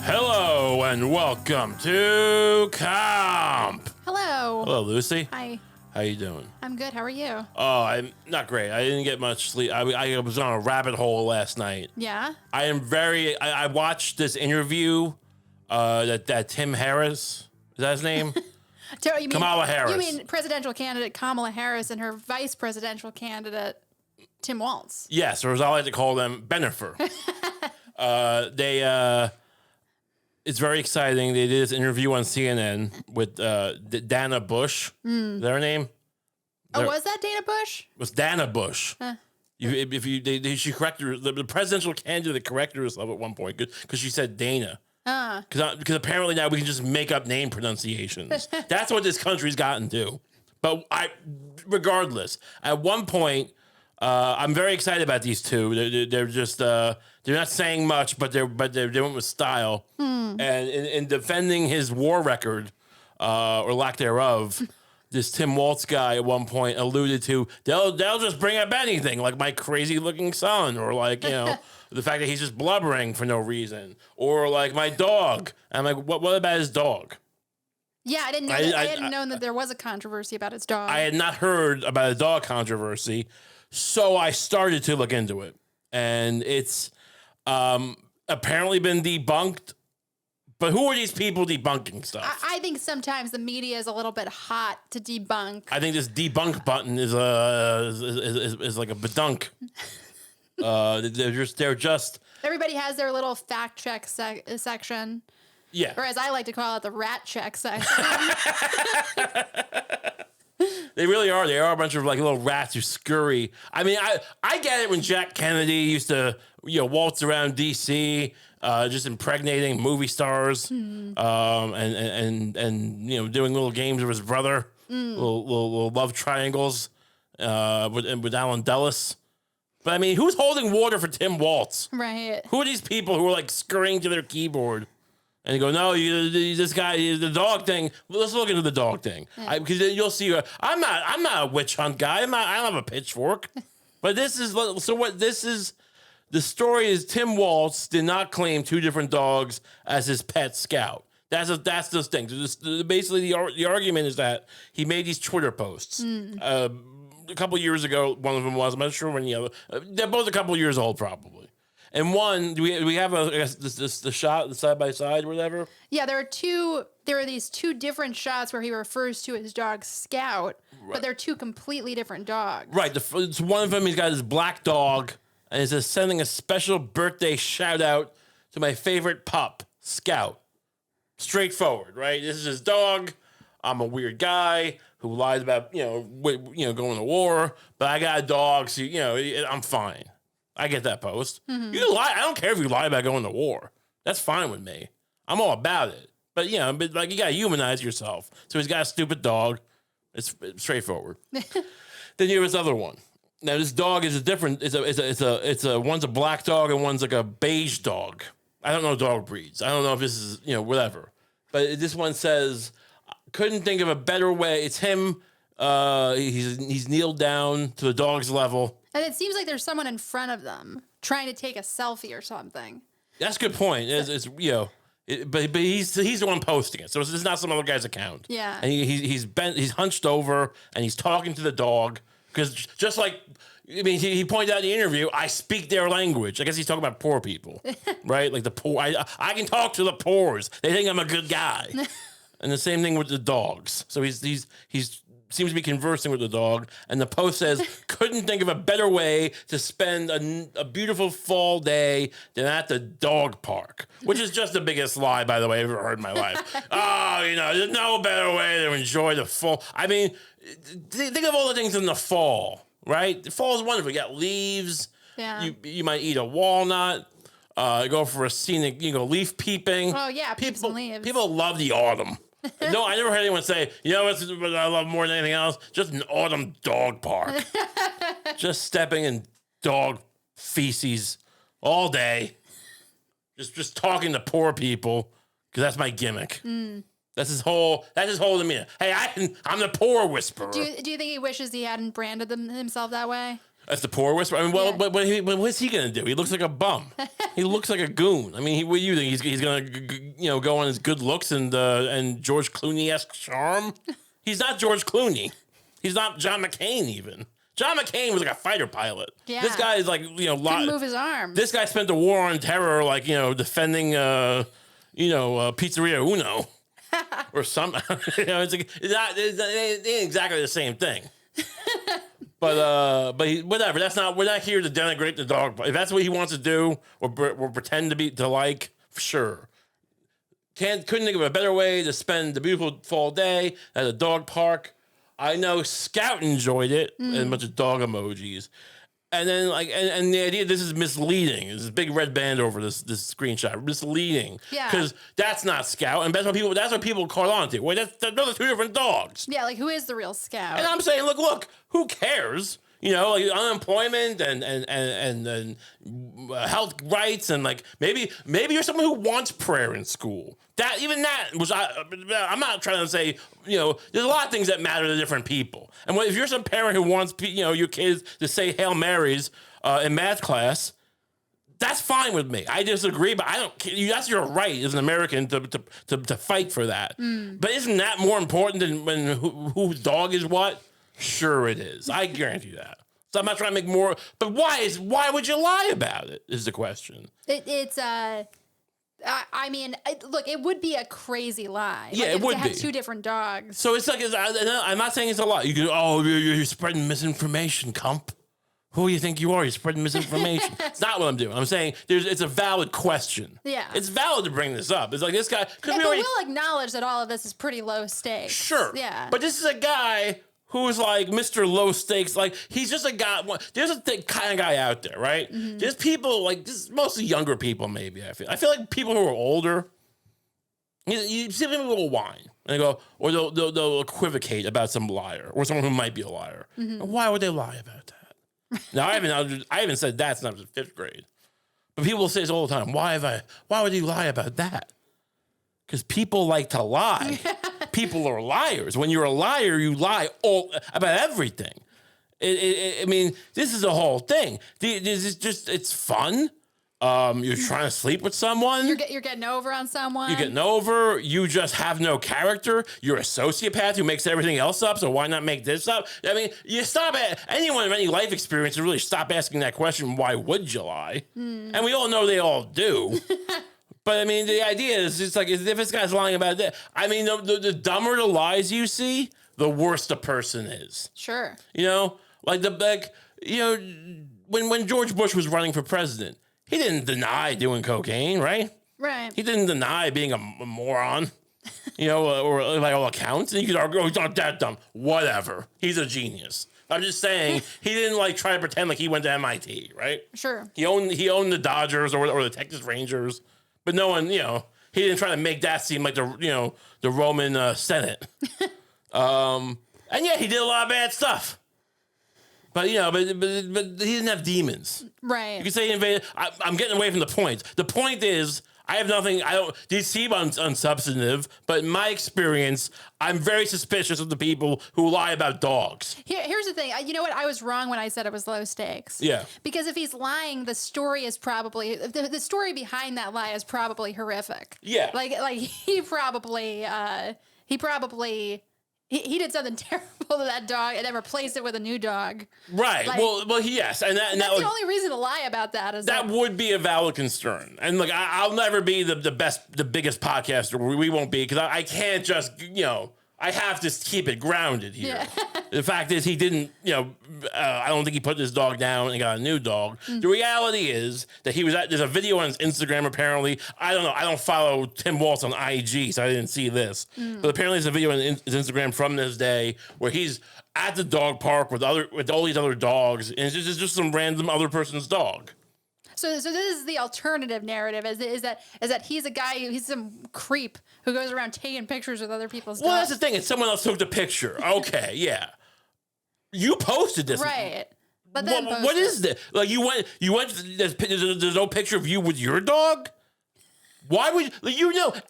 Hello and welcome to Kump. Hello. Hello, Lucy. Hi. How you doing? I'm good. How are you? Oh, I'm not great. I didn't get much sleep. I was on a rabbit hole last night. Yeah? I watched this interview that Tim Harris, is that his name? Kamala Harris. You mean presidential candidate Kamala Harris and her vice presidential candidate Tim Walz? Yes, or as I like to call them, Benifer. It's very exciting. They did this interview on CNN with Dana Bush. Is that her name? Oh, was that Dana Bush? It was Dana Bush. She corrected the presidential candidate corrected herself at one point because she said Dana. Because apparently now we can just make up name pronunciations. That's what this country's gotten to. But regardless, at one point, I'm very excited about these two. They're just they're not saying much, but they're doing it with style. And in defending his war record or lack thereof, this Tim Walz guy at one point alluded to they'll just bring up anything, like my crazy looking son, or like the fact that he's just blubbering for no reason, or like my dog. I'm like, what about his dog? Yeah, I didn't know. I hadn't known that there was a controversy about his dog. I had not heard about a dog controversy. So I started to look into it, and it's apparently been debunked. But who are these people debunking stuff? I think sometimes the media is a little bit hot to debunk. I think this debunk button is like a badunk. They're just. Everybody has their little fact check section. Yeah. Or as I like to call it, the rat check section. They really are. They are a bunch of like little rats who scurry. I mean, I get it when Jack Kennedy used to waltz around D.C. Just impregnating movie stars, and doing little games with his brother, little love triangles with Alan Dulles. But I mean, who's holding water for Tim Walz? Right. Who are these people who are like scurrying to their keyboard? And you go, no, this guy, the dog thing. Let's look into the dog thing, because you'll see. I'm not a witch hunt guy. I don't have a pitchfork. But this is so. What this is, the story is Tim Walz did not claim two different dogs as his pet Scout. That's the thing. So basically, the argument is that he made these Twitter posts. A couple years ago, one of them was. I'm not sure when the other. They're both a couple years old, probably. And one, do we have the shot, the side by side, or whatever? Yeah, there are these two different shots where he refers to his dog Scout, but they're two completely different dogs. Right. It's one of them, he's got his black dog, and he says, sending a special birthday shout out to my favorite pup, Scout. Straightforward, right? This is his dog. I'm a weird guy who lies about going to war, but I got a dog, so I'm fine. I get that post. Mm-hmm. You can lie. I don't care if you lie about going to war. That's fine with me. I'm all about it. But you gotta humanize yourself. So he's got a stupid dog. It's straightforward. Then you have this other one. Now this dog is a different. It's a one's a black dog and one's like a beige dog. I don't know dog breeds. I don't know if this is whatever. But this one says, couldn't think of a better way. It's him. He's kneeled down to the dog's level. And it seems like there's someone in front of them trying to take a selfie or something. That's a good point. But he's the one posting it, so this is not some other guy's account. Yeah. And he's hunched over and he's talking to the dog because just like he pointed out in the interview, I speak their language. I guess he's talking about poor people, right? Like the poor. I can talk to the poors. They think I'm a good guy. And the same thing with the dogs. So he's seems to be conversing with the dog, and the post says, couldn't think of a better way to spend a beautiful fall day than at the dog park, which is just the biggest lie, by the way, I've ever heard in my life. There's no better way to enjoy the fall. I mean, think of all the things in the fall, right? The fall is wonderful. You got leaves. Yeah. You might eat a walnut. Go for a scenic, leaf peeping. Oh, yeah, peeps and leaves. People love the autumn. No, I never heard anyone say, what I love more than anything else? Just an autumn dog park. Just stepping in dog feces all day. Just talking to poor people, because that's my gimmick. That's his whole demeanor. Hey, I'm the poor whisperer. Do you think he wishes he hadn't branded himself that way? That's the poor whisperer. I mean, well, but what's he gonna do? He looks like a bum. He looks like a goon. I mean, what do you think? He's gonna go on his good looks and George Clooney-esque charm? He's not George Clooney. He's not John McCain even. John McCain was like a fighter pilot. Yeah. This guy is like couldn't move his arms. This guy spent the war on terror, like defending Pizzeria Uno or something. It's like it ain't exactly the same thing. But whatever. We're not here to denigrate the dog. If that's what he wants to do, or pretend to like, sure. Couldn't think of a better way to spend the beautiful fall day at a dog park. I know Scout enjoyed it, and a bunch of dog emojis. And then and the idea this is misleading. There's this big red band over this screenshot. Misleading. Yeah. Because that's not Scout, and that's what people caught on to. Wait, those are two different dogs. Yeah, like who is the real Scout? And I'm saying, look, who cares? Like unemployment and health rights, and like maybe you're someone who wants prayer in school. I'm not trying to say, there's a lot of things that matter to different people. And if you're some parent who wants, your kids to say Hail Marys in math class, that's fine with me. I disagree, but I don't care. That's your right as an American to fight for that. But isn't that more important than whose dog is what? Sure it is. I guarantee that. So I'm not trying to make more, but why would you lie about it is the question. I mean, look, it would be a crazy lie. Yeah, it would to be. have two different dogs. So it's like, I'm not saying it's a lie. You go, you're spreading misinformation, Kump. Who do you think you are? You're spreading misinformation. It's not what I'm doing. I'm saying it's a valid question. Yeah. It's valid to bring this up. It's like this guy. But we'll acknowledge that all of this is pretty low stakes. Sure. Yeah. But this is a guy who's like Mr. Low Stakes. Like, he's just a guy. There's a kind of guy out there, right? Mm-hmm. There's people mostly younger people, maybe. I feel like people who are older, you see people will whine and they go, or they'll equivocate about some liar or someone who might be a liar. Mm-hmm. And why would they lie about that? Now, I haven't said that since I was in 5th grade. But people say this all the time. Why would you lie about that? Because people like to lie. People are liars. When you're a liar, you lie about everything. I mean, this is the whole thing. This is just, it's fun. You're trying to sleep with someone. You're getting over on someone. You're getting over. You just have no character. You're a sociopath who makes everything else up. So why not make this up? I mean, anyone with any life experience to really stop asking that question. Why would you lie? And we all know they all do. But I mean, the idea is it's like, if this guy's lying about that, I mean, the dumber the lies you see, the worse the person is. Sure. When George Bush was running for president, he didn't deny doing cocaine, right? Right. He didn't deny being a moron, or by all accounts. And you could argue, he's not that dumb. Whatever. He's a genius. I'm just saying, he didn't try to pretend like he went to MIT, right? Sure. He owned the Dodgers or the Texas Rangers. But no one, he didn't try to make that seem like the Roman Senate. And yeah, he did a lot of bad stuff. But but he didn't have demons. Right. You can say he invaded. I'm getting away from the point. The point is, I have nothing. These seem unsubstantive, but in my experience, I'm very suspicious of the people who lie about dogs. Here's the thing. You know what? I was wrong when I said it was low stakes. Yeah. Because if he's lying, the story is probably the story behind that lie is probably horrific. Yeah. Like he probably he did something terrible to that dog and then replaced it with a new dog. Right. Yes. And that's the only reason to lie about that is that would be a valid concern. And look, I'll never be the biggest podcaster. We won't be, because I can't just, I have to keep it grounded here. Yeah. The fact is, he didn't, I don't think he put this dog down and got a new dog. Mm-hmm. The reality is that there's a video on his Instagram, apparently. I don't know. I don't follow Tim Waltz on IG, so I didn't see this. Mm. But apparently there's a video on his Instagram from this day where he's at the dog park with all these other dogs, and it's just some random other person's dog. So this is the alternative narrative. Is that he's a guy he's some creep who goes around taking pictures with other people's dogs. Well, that's the thing. It's someone else took the picture. Okay, yeah. You posted this, right? But then what is this? Like you went. There's no picture of you with your dog. Why would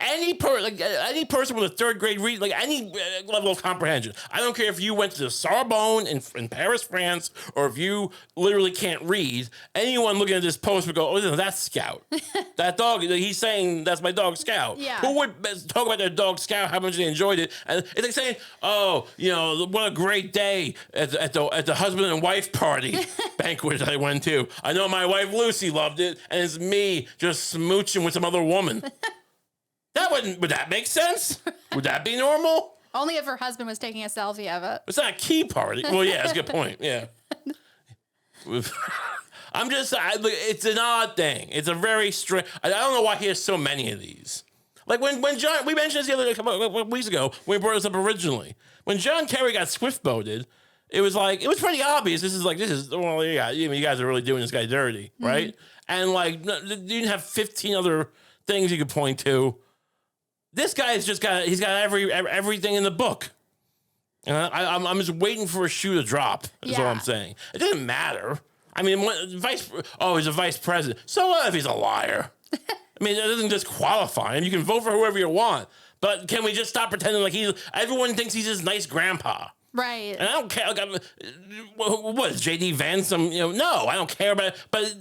any person with a third grade read, like any level of comprehension? I don't care if you went to the Sorbonne in Paris, France, or if you literally can't read. Anyone looking at this post would go, "Oh, that's Scout. That dog. He's saying that's my dog Scout." Yeah. Who would talk about their dog Scout? How much they enjoyed it? And it's like saying, "Oh, what a great day at the husband and wife party banquet I went to. I know my wife Lucie loved it, and it's me just smooching with some other woman." Would that make sense? Would that be normal? Only if her husband was taking a selfie of it. It's not a key party. Well, yeah, that's a good point. Yeah. It's an odd thing. It's a very strange. I don't know why he has so many of these. Like when John, we mentioned this the other day, a couple weeks ago, when we brought this up originally. When John Kerry got swift-boated, it was pretty obvious. You guys are really doing this guy dirty, right? Mm-hmm. And you didn't have 15 other things you could point to. This guy's he's got everything in the book. And I'm just waiting for a shoe to drop, is all I'm saying. It doesn't matter. I mean, he's a vice president. So what if he's a liar? I mean, that doesn't disqualify him. You can vote for whoever you want. But can we just stop pretending like everyone thinks he's this nice grandpa? Right. And I don't care. What is J.D. Vance? No, I don't care about it. But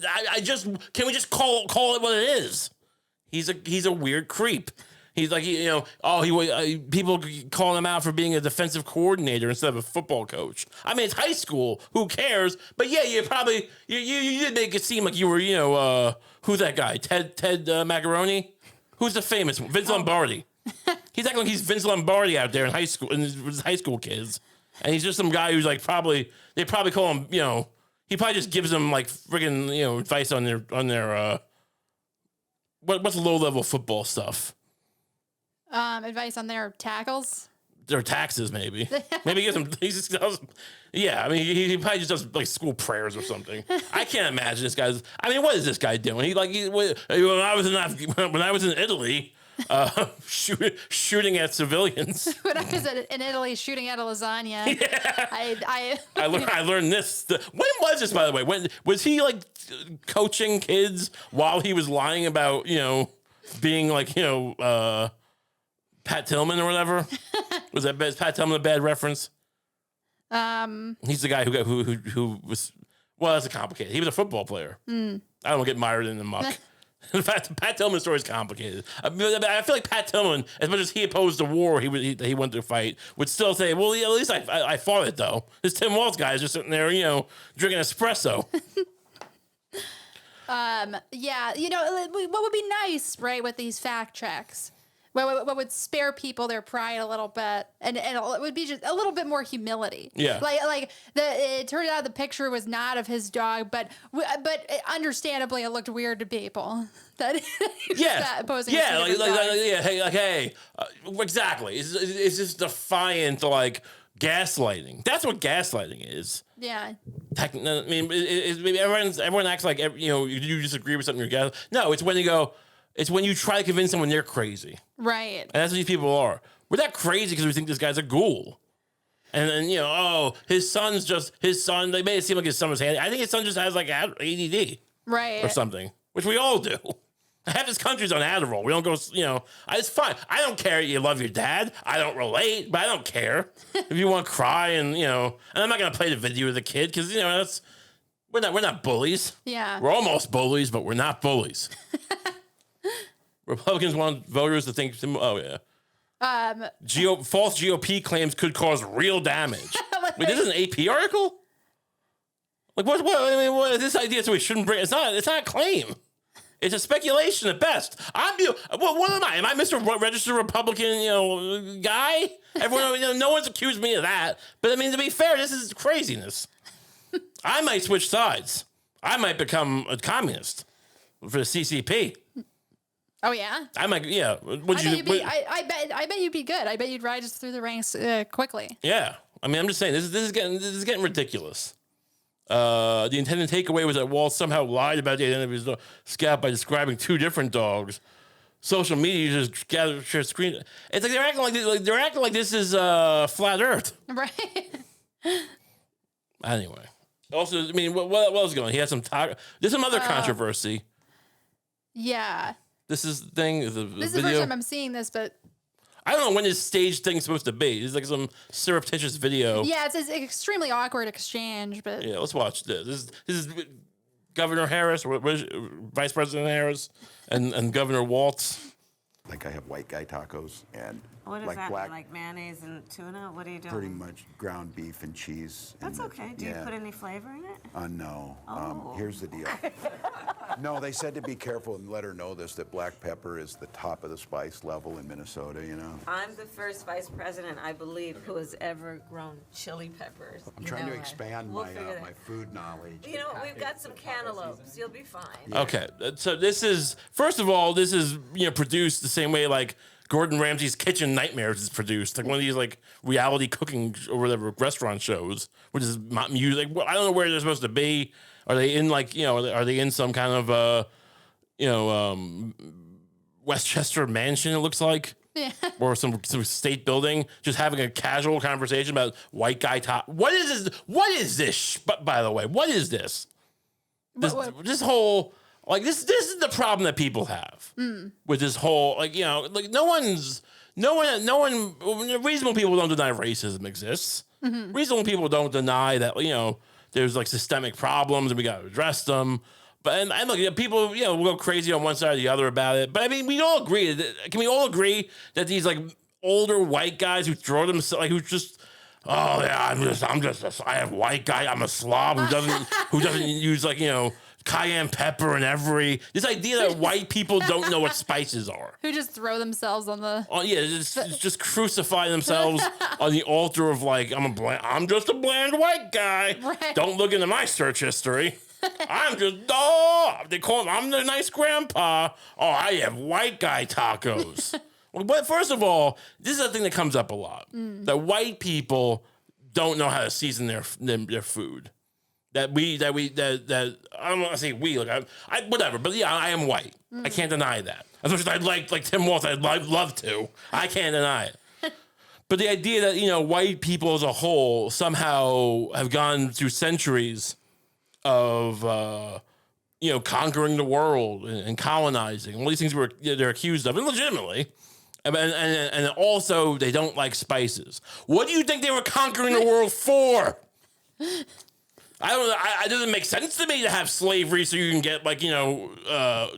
can we just call it what it is? He's a weird creep. He's like, people calling him out for being a defensive coordinator instead of a football coach. I mean, it's high school. Who cares? But yeah, you probably, you did make it seem like you were, who's that guy? Ted Macaroni? Who's the famous one? Vince Lombardi. He's acting like he's Vince Lombardi out there in high school, and his high school kids. And he's just some guy who's they probably call him, he probably just gives them like friggin', advice on their what's low level football stuff? Advice on their tackles? Their taxes, maybe. Maybe he gives them, I mean, he probably just does like school prayers or something. I can't imagine this guy's, what is this guy doing? When I was in Italy, shooting at civilians. When I was in Italy shooting at a lasagna, yeah. I learned this. When was this, by the way? When was he coaching kids while he was lying about being Pat Tillman or whatever? Was Pat Tillman a bad reference? He's the guy who was. Well, that's complicated. He was a football player. I don't get mired in the muck. In fact, Pat Tillman's story is complicated. I feel like Pat Tillman, as much as he opposed the war he went to fight, would still say, "Well, at least I fought it though." This Tim Walz guy is just sitting there, drinking espresso. Yeah, what would be nice, right, with these fact checks? What would spare people their pride a little bit, and it would be just a little bit more humility. Yeah, it turned out the picture was not of his dog, but understandably it looked weird to people that posing. Yeah, hey, exactly. It's just defiant, gaslighting. That's what gaslighting is. Yeah. Everyone acts like you disagree with something. You're no. It's when you go. It's when you try to convince someone they're crazy. Right. And that's what these people are. We're not crazy because we think this guy's a ghoul. And then, his son, they made it seem like his son was handy. I think his son just has ADD. Right. Or something, which we all do. Half this country's on Adderall. We don't go, it's fine. I don't care you love your dad. I don't relate, but I don't care. If you want to cry and I'm not going to play the video of the kid because, we're not bullies. Yeah. We're almost bullies, but we're not bullies. Republicans want voters to think, oh, yeah. False GOP claims could cause real damage. Wait, this is an AP article? What is this idea? So we shouldn't bring, it's not a claim. It's a speculation at best. What am I? Am I Mr. Registered Republican, guy? Everyone, no one's accused me of that. But to be fair, this is craziness. I might switch sides. I might become a communist for the CCP. Oh yeah, I might. Yeah, I bet you'd be good. I bet you'd rise through the ranks quickly. Yeah, I'm just saying this is getting ridiculous. The intended takeaway was that Walz somehow lied about the identity of his dog Scout by describing two different dogs. Social media users share screen. It's like they're acting like this is flat Earth. Right. Anyway, also, what was going on? He had some talk. There's some other controversy. Yeah. This is the thing. This is the first time I'm seeing this, but I don't know when this stage thing's supposed to be. It's like some surreptitious video. Yeah, it's an extremely awkward exchange, but yeah, let's watch this. This is Governor Harris, or Vice President Harris, and Governor Walz. Like I have white guy tacos and what is like that? black, like mayonnaise and tuna? What are you doing? pretty much ground beef and cheese. That's and okay. Do you put any flavor in it? No. Oh. Here's the deal. No, they said to be careful and let her know this, that black pepper is the top of the spice level in Minnesota, you know? I'm the first vice president, I believe, who has ever grown chili peppers. I'm trying to expand my food knowledge. You know, we've got some cantaloupes. You'll be fine. Yeah. Okay, so this is, first of all, this is, produced the same way like Gordon Ramsay's Kitchen Nightmares is produced, like one of these like reality cooking or whatever restaurant shows, which is not music. Well, I don't know where they're supposed to be. Are they in like are they in some kind of Westchester mansion? It looks like, or some state building, just having a casual conversation about white guy top. What is this? What is this? By the way, what is this? This whole. Like this is the problem that people have with this whole like no one reasonable people don't deny racism exists. Mm-hmm. Reasonable people don't deny that there's like systemic problems and we got to address them. But and look, people will go crazy on one side or the other about it. But I mean, we all agree. Can we all agree that these like older white guys who throw themselves like who just I have white guy. I'm a slob who doesn't use like cayenne pepper and this idea that white people don't know what spices are. Who just throw themselves on the... Oh, yeah, just crucify themselves on the altar of like, I'm just a bland white guy. Right. Don't look into my search history. They call him, I'm the nice grandpa. Oh, I have white guy tacos. But first of all, this is a thing that comes up a lot. That white people don't know how to season their food. That I don't want to say we, like I whatever, but yeah, I am white. I can't deny that. As much as I'd like Tim Walz, I'd love to. I can't deny it. But the idea that white people as a whole somehow have gone through centuries of conquering the world and colonizing, all these things they're accused of, and legitimately. And also they don't like spices. What do you think they were conquering the world for? I don't know. It doesn't make sense to me to have slavery so you can get like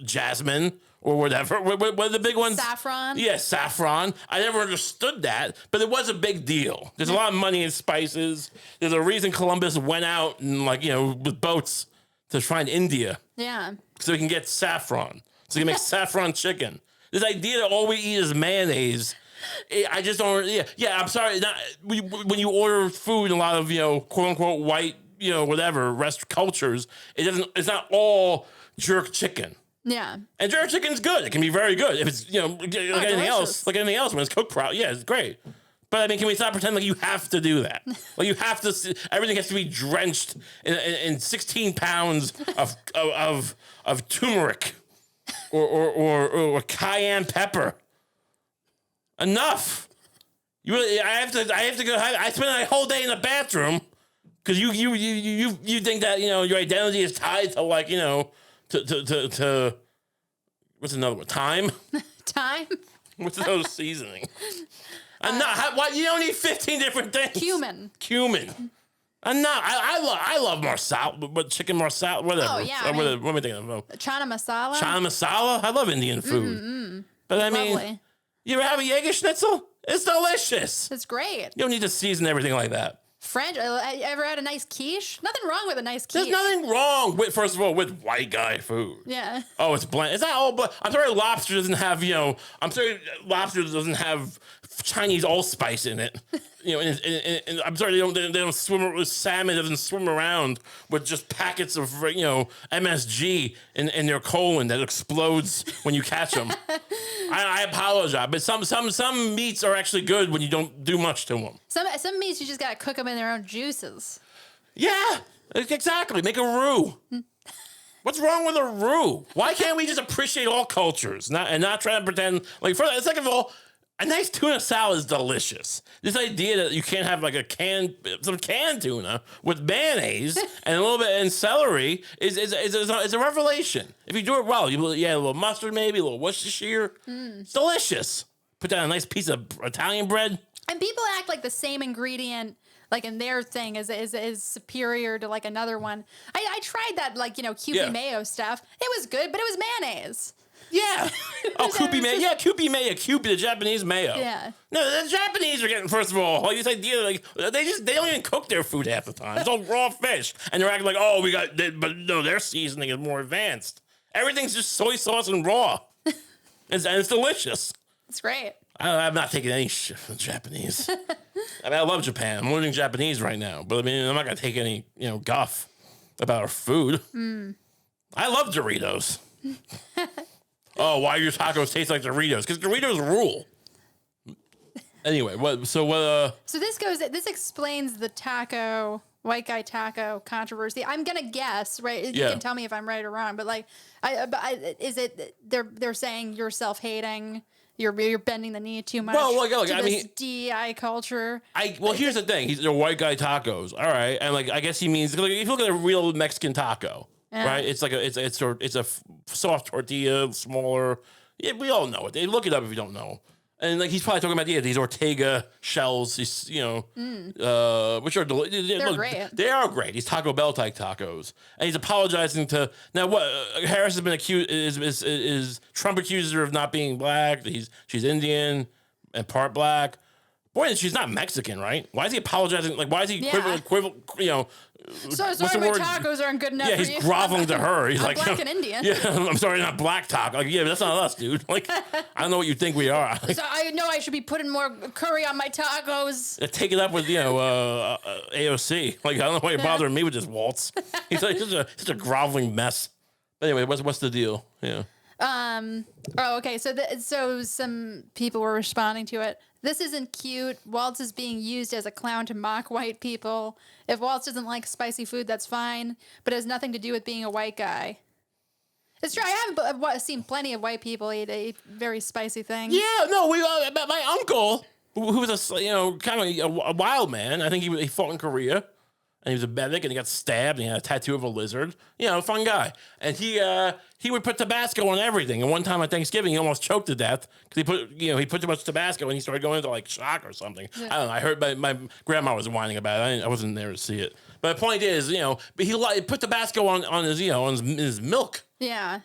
jasmine or whatever. What are the big ones? Saffron. Yeah, saffron. I never understood that, but it was a big deal. There's a lot of money in spices. There's a reason Columbus went out and with boats to find India. Yeah. So he can get saffron. So he can make saffron chicken. This idea that all we eat is mayonnaise. I just don't. Yeah. I'm sorry. When you order food, a lot of quote unquote white whatever rest cultures, it's not all jerk chicken. Yeah. And jerk chicken's good. It can be very good if it's like anything else. Like anything else when it's cooked properly. Yeah, it's great. But I mean, can we stop pretending like you have to do that? Like you have to. Everything has to be drenched in 16 pounds of turmeric or cayenne pepper. Enough. I have to go. I spend a whole day in the bathroom because you think that your identity is tied to like to what's another one? Time. Time. What's another seasoning? What you don't need 15 different things. Cumin. I love marsala, but chicken marsala, whatever. Oh yeah. What am I thinking of? Chana masala. Chana masala. I love Indian food. But I mean. Lovely. You ever have a Jaeger schnitzel? It's delicious. It's great. You don't need to season everything like that. French. Ever had a nice quiche? Nothing wrong with a nice quiche. There's nothing wrong with, first of all, with white guy food. Yeah. Oh, it's bland. It's not all bland. I'm sorry, lobster doesn't have, I'm sorry, lobster doesn't have Chinese allspice in it. And I'm sorry, they don't swim with salmon. Doesn't swim around with just packets of MSG in their colon that explodes when you catch them. I apologize, but some meats are actually good when you don't do much to them. Some meats you just gotta cook them in their own juices. Yeah, exactly. Make a roux. What's wrong with a roux? Why can't we just appreciate all cultures and not try to pretend like? Second of all, A nice tuna salad is delicious. This idea that you can't have like some canned tuna with mayonnaise and a little bit and celery is a revelation. If you do it well, you add a little mustard, maybe a little Worcestershire. It's delicious. Put down a nice piece of Italian bread. And people act like the same ingredient, like in their thing, is superior to like another one. I tried that, like, Kewpie mayo stuff. It was good, but it was mayonnaise. Yeah. Oh, Kewpie mayo. Yeah, Kewpie mayo. Kewpie, the Japanese mayo. Yeah. No, the Japanese are getting, first of all, like this idea, like they don't even cook their food half the time. It's all raw fish, and they're acting like, oh, but no, their seasoning is more advanced. Everything's just soy sauce and raw, and it's delicious. It's great. I'm not taking any shit from the Japanese. I mean, I love Japan. I'm learning Japanese right now, but I mean, I'm not gonna take any, guff about our food. I love Doritos. Oh, why your tacos taste like Doritos? Because Doritos rule. Anyway, So this explains the white guy taco controversy. I'm gonna guess, right? You can tell me if I'm right or wrong, but like, is it they're saying you're self-hating, you're bending the knee too much? Well, look, I mean, DEI culture. Here's the thing: they're white guy tacos, all right, and like I guess he means, like, if you look at a real Mexican taco. Yeah. Right, it's like it's a soft tortilla, smaller. Yeah, we all know it. They look it up if you don't know. And like he's probably talking about these Ortega shells. These which are they're great. They are great. These Taco Bell type tacos, and he's apologizing to now. What Harris has been accused is Trump accuses her of not being black. She's Indian and part black. Boy, she's not Mexican, right? Why is he apologizing? Like, why is he So sorry, my tacos aren't good enough for you. He's groveling to her. He's like, black and Indian. Yeah, I'm sorry, not black taco. Like, yeah, but that's not us, dude. Like, I don't know what you think we are. Like, so I know I should be putting more curry on my tacos. Take it up with, AOC. Like, I don't know why you're bothering me with this waltz. He's like such a groveling mess. But anyway, what's the deal? Yeah. Okay. So some people were responding to it. This isn't cute. Waltz is being used as a clown to mock white people. If Waltz doesn't like spicy food, that's fine, but it has nothing to do with being a white guy. It's true. I have seen plenty of white people eat very spicy things. Yeah, no, my uncle, who was kind of a wild man. I think he fought in Korea. And he was a medic, and he got stabbed, and he had a tattoo of a lizard. Fun guy. And he would put Tabasco on everything. And one time at Thanksgiving, he almost choked to death because he put too much Tabasco, and he started going into like shock or something. Yeah. I don't know. I heard my grandma was whining about it. I wasn't there to see it. But the point is, but he put Tabasco on his milk. Yeah.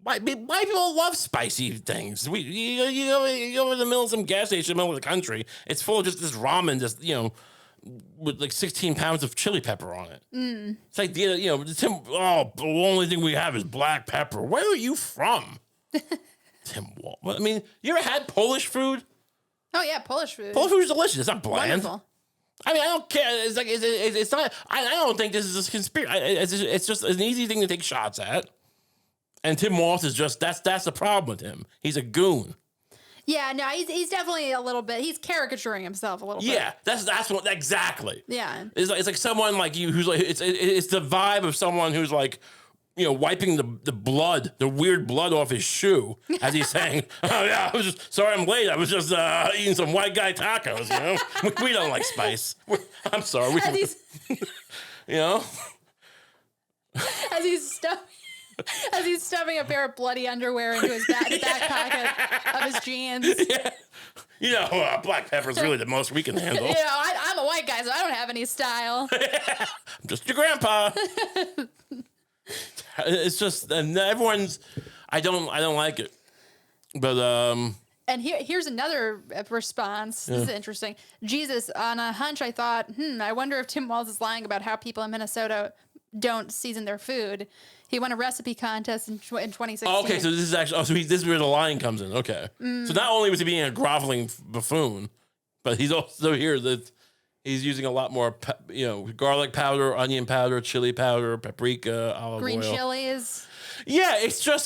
White people love spicy things. You go in the middle of some gas station in the middle of the country. It's full of just this ramen, with like 16 pounds of chili pepper on it. It's like, the only thing we have is black pepper. Where are you from? Tim Walt. I mean, you ever had Polish food? Oh yeah, Polish food. Polish food is delicious. It's not bland. Wonderful. I mean, I don't care. It's like it's not. I don't think this is a conspiracy. It's just an easy thing to take shots at. And Tim Walz is just that's the problem with him. He's a goon. Yeah, no, he's definitely a little bit. He's caricaturing himself a little bit. Yeah, that's what exactly. Yeah, it's like someone like you who's like it's the vibe of someone who's like, wiping the weird blood off his shoe as he's saying, "Oh yeah, I was just sorry I'm late. I was just eating some white guy tacos. We don't like spice. I'm sorry. As he's stuffing a pair of bloody underwear into his back pocket of his jeans. Yeah. Black pepper is really the most we can handle. I'm a white guy, so I don't have any style. I'm just your grandpa. It's just, and everyone's, I don't like it. But, and here's another response. This is interesting. Jesus, on a hunch, I thought, I wonder if Tim Walz is lying about how people in Minnesota don't season their food. He won a recipe contest in 2016. Oh, okay, so this is actually this is where the line comes in. Okay, so not only was he being a groveling buffoon, but he's also here that he's using a lot more, garlic powder, onion powder, chili powder, paprika, olive green oil, chilies. Yeah, it's just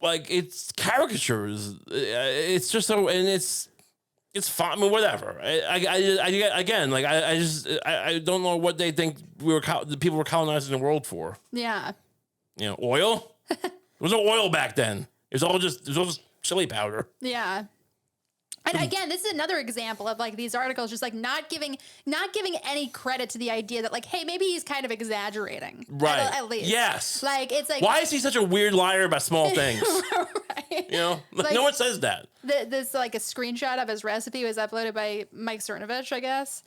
like it's caricatures. It's just so, and it's fine. I mean, whatever. I don't know what they think the people were colonizing the world for. Yeah. Oil. There was no oil back then. It was all just chili powder. Yeah. And again, this is another example of like these articles just like not giving any credit to the idea that like, hey, maybe he's kind of exaggerating. Right. At least. Yes. Like it's like, why is he such a weird liar about small things? right. You know, Like, no one says that. This like a screenshot of his recipe was uploaded by Mike Cernovich, I guess.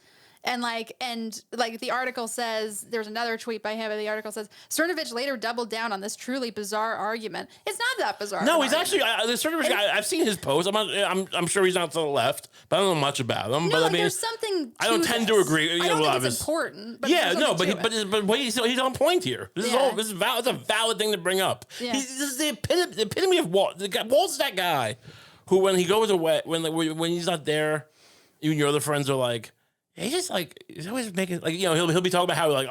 And the article says, there's another tweet by him, and the article says, Cernovich later doubled down on this truly bizarre argument. It's not that bizarre. No, he's actually the Cernovich guy. I've seen his post. I'm sure he's not to the left, but I don't know much about him. No, but like, I mean, there's something. I don't tend to agree. I don't with think his, it's important. But yeah, there's no, something but to it. but he's on point here. This is valid. It's a valid thing to bring up. Yeah. This is the epitome of Walt. Walt's that guy who, when he goes away, when he's not there, you and your other friends are like. He's always making like he'll be talking about how like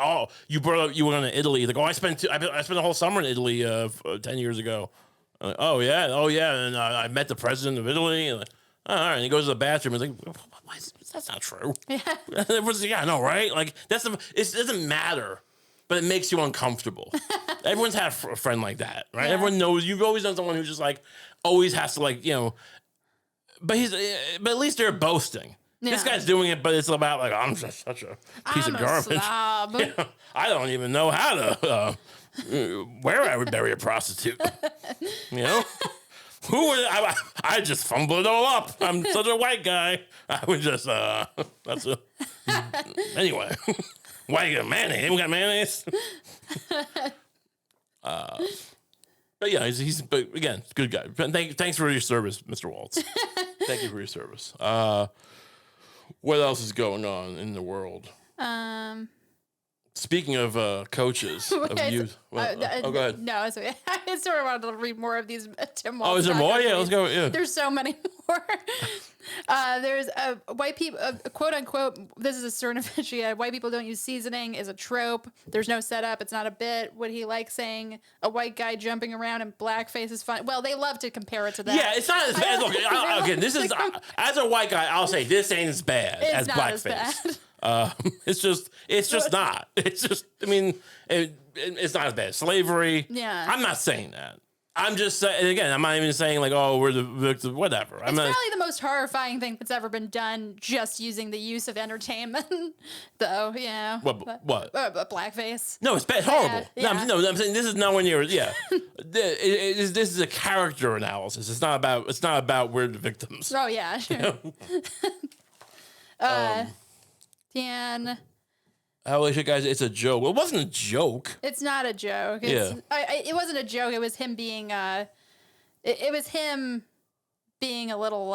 you brought up you went to Italy like I spent the whole summer in Italy 10 years ago. I'm like, oh yeah, and I met the president of Italy. And like, all right, and he goes to the bathroom. He's like, that's not true. Yeah, everyone's I know, right? Like it doesn't matter, but it makes you uncomfortable. Everyone's had a friend like that, right? Yeah. Everyone knows you've always done someone who's just like always has to like but at least they're boasting. Yeah. This guy's doing it, but it's about like I'm just such a piece of garbage. Slob. Yeah, I don't even know how to where I would bury a prostitute. You know, who would I just fumble it all up? I'm such a white guy. I would just anyway. Why you got mayonnaise? We got mayonnaise. But yeah, he's but again, good guy. Thanks for your service, Mr. Waltz. Thank you for your service. What else is going on in the world? Speaking of coaches, of youth. Go ahead. No, it's okay. I sort of wanted to read more of these Tim Waltz. Oh, is there more? Yeah, let's go. Yeah. There's so many more. There's white people, quote unquote, this is a Cernovich. White people don't use seasoning is a trope. There's no setup. It's not a bit. Would he like saying a white guy jumping around in blackface is fun? Well, they love to compare it to that. Yeah, it's not as bad. Look, again, this is as a white guy, I'll say this ain't as bad as blackface. It's just not. It's just. I mean, it's not as bad as slavery. Yeah. I'm not saying that. I'm just saying. Again, I'm not even saying like, oh, we're the victim. Whatever. It's probably the most horrifying thing that's ever been done. Just using the use of entertainment, though. Yeah. What? Blackface. No, it's bad. Horrible. Yeah. I'm saying this is nowhere near. Yeah. This is a character analysis. It's not about we're the victims. Oh yeah. Sure. Dan. Holy guys, it's a joke. Well, it wasn't a joke. It's not a joke. It wasn't a joke. It was him being it was him being a little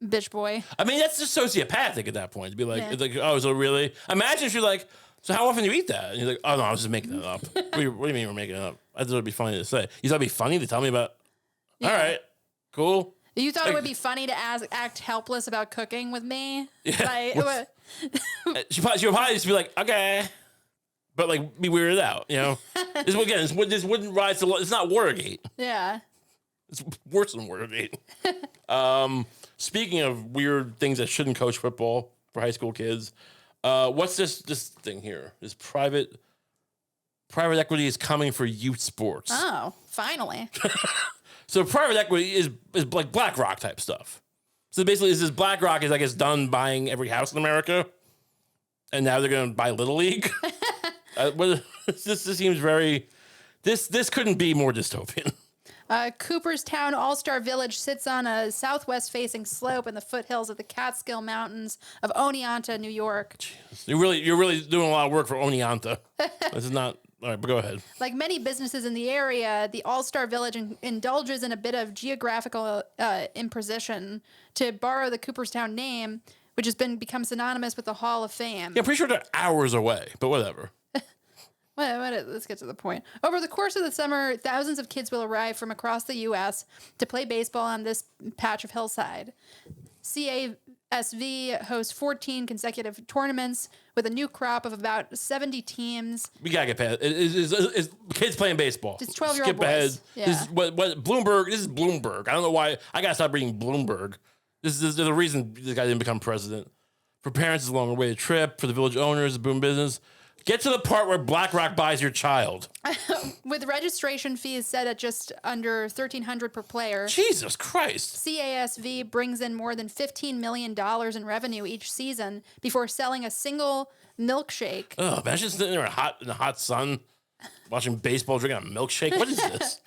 bitch boy. I mean, that's just sociopathic at that point to be like, it's like, oh, so really? Imagine if you're like, so how often do you eat that? And you're like, oh no, I was just making it up. What do you mean we're making it up? I thought it'd be funny to say. You thought it'd be funny to tell me about? Yeah. All right, cool. You thought it would be funny to act helpless about cooking with me? Yeah. Like, she would probably just be like, okay, but like be weirded out, you know. This wouldn't rise to. It's not Watergate. Yeah. It's worse than Watergate. Speaking of weird things that shouldn't coach football for high school kids, what's this thing here? This private equity is coming for youth sports. Oh, finally. So private equity is like BlackRock type stuff. So basically, this BlackRock is, I guess, done buying every house in America, and now they're going to buy Little League. This seems very. This couldn't be more dystopian. Cooperstown All-Star Village sits on a southwest-facing slope in the foothills of the Catskill Mountains of Oneonta, New York. Jeez. You're really doing a lot of work for Oneonta. This is not. All right, but go ahead. Like many businesses in the area, the All-Star Village indulges in a bit of geographical imprecision to borrow the Cooperstown name, which has become synonymous with the Hall of Fame. Yeah, I'm pretty sure they're hours away, but whatever. Let's get to the point. Over the course of the summer, thousands of kids will arrive from across the U.S. to play baseball on this patch of hillside. CASV hosts 14 consecutive tournaments with a new crop of about 70 teams. We gotta get past. Is kids playing baseball? It's 12-year-old Skip boys. ahead. Yeah. This is what Bloomberg. This is Bloomberg. I don't know why. I gotta stop reading Bloomberg. This is the reason this guy didn't become president. For parents, it's a long-awaited trip. For the village owners, the boom business. Get to the part where BlackRock buys your child. With registration fees set at just under $1,300 per player, Jesus Christ. CASV brings in more than $15 million in revenue each season before selling a single milkshake. Oh, imagine sitting there in the hot sun, watching baseball, drinking a milkshake. What is this?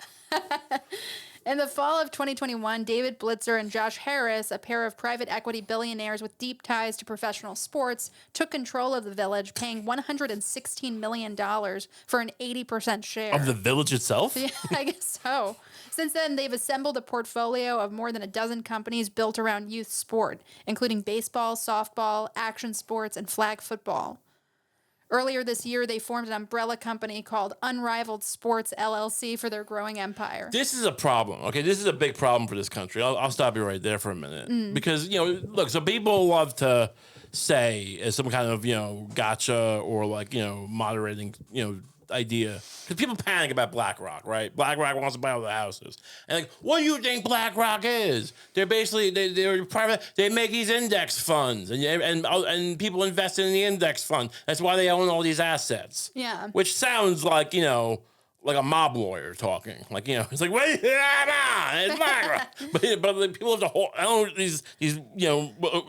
In the fall of 2021, David Blitzer and Josh Harris, a pair of private equity billionaires with deep ties to professional sports, took control of the village, paying $116 million for an 80% share. Of the village itself? Yeah, I guess so. Since then, they've assembled a portfolio of more than a dozen companies built around youth sport, including baseball, softball, action sports, and flag football. Earlier this year, they formed an umbrella company called Unrivaled Sports LLC for their growing empire. This is a problem. Okay, this is a big problem for this country. I'll stop you right there for a minute. Because, look, so people love to say as some kind of, gotcha or like, moderating, idea. Because people panic about BlackRock, right? BlackRock wants to buy all the houses. And like, what do you think BlackRock is? They're basically, they're private, they make these index funds and people invest in the index fund. That's why they own all these assets. Yeah. Which sounds like, like a mob lawyer talking. Like, it's like, wait, it's BlackRock. but the people have the whole, I don't know, these,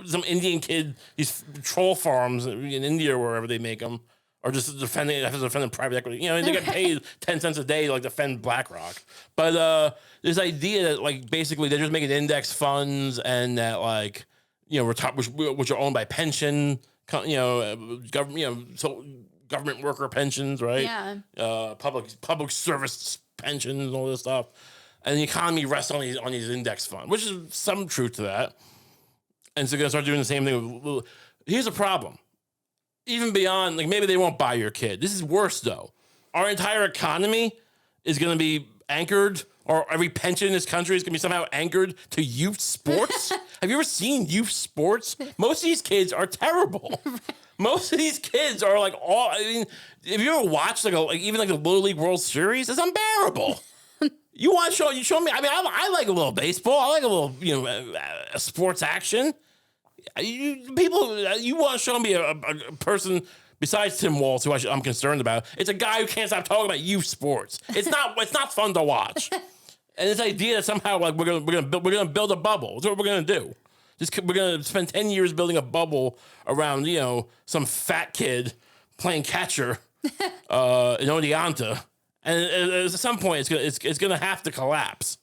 some Indian kid, these troll farms in India or wherever they make them, or just defending private equity. They get paid 10 cents a day to like defend BlackRock. But this idea that like basically they're just making index funds and that like which are owned by pension, government, government worker pensions, right? Yeah. Public service pensions and all this stuff, and the economy rests on these index funds, which is some truth to that. And so they're gonna start doing the same thing. Here's a problem. Even beyond, like, maybe they won't buy your kid. This is worse, though. Our entire economy is going to be anchored, or every pension in this country is going to be somehow anchored to youth sports. Have you ever seen youth sports? Most of these kids are terrible. Most of these kids are like if you ever watched even the Little League World Series, it's unbearable. You show me. I mean, I like a little baseball. I like a little, sports action. You want to show me a person besides Tim Walz, who I'm concerned about. It's a guy who can't stop talking about youth sports. It's not fun to watch. And this idea that somehow like we're gonna build a bubble. That's what we're gonna do. We're gonna spend 10 years building a bubble around some fat kid playing catcher in Oneonta, and at some point it's gonna have to collapse.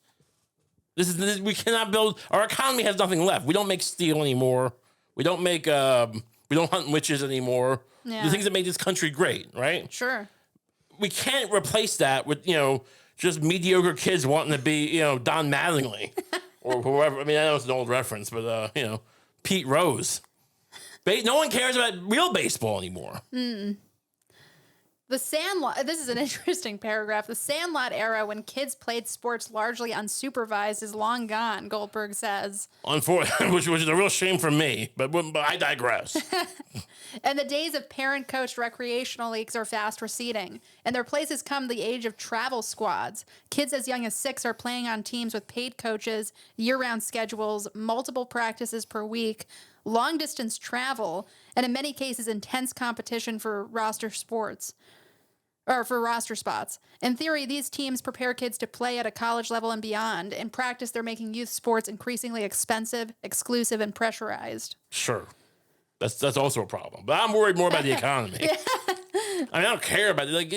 We cannot build. Our economy has nothing left. We don't make steel anymore. We don't make. We don't hunt witches anymore. Yeah. The things that make this country great, right? Sure. We can't replace that with just mediocre kids wanting to be Don Mattingly or whoever. I mean, I know it's an old reference, but Pete Rose. No one cares about real baseball anymore. The Sandlot, this is an interesting paragraph. The Sandlot era, when kids played sports largely unsupervised, is long gone, Goldberg says. Unfortunately, which is a real shame for me, but I digress. And the days of parent-coached recreational leagues are fast receding. And their place has come the age of travel squads. Kids as young as 6 are playing on teams with paid coaches, year-round schedules, multiple practices per week, long-distance travel, and in many cases, intense competition for roster spots. In theory, these teams prepare kids to play at a college level and beyond. In practice, they're making youth sports increasingly expensive, exclusive, and pressurized. Sure. That's also a problem. But I'm worried more about the economy. I mean, I don't care about it. Like,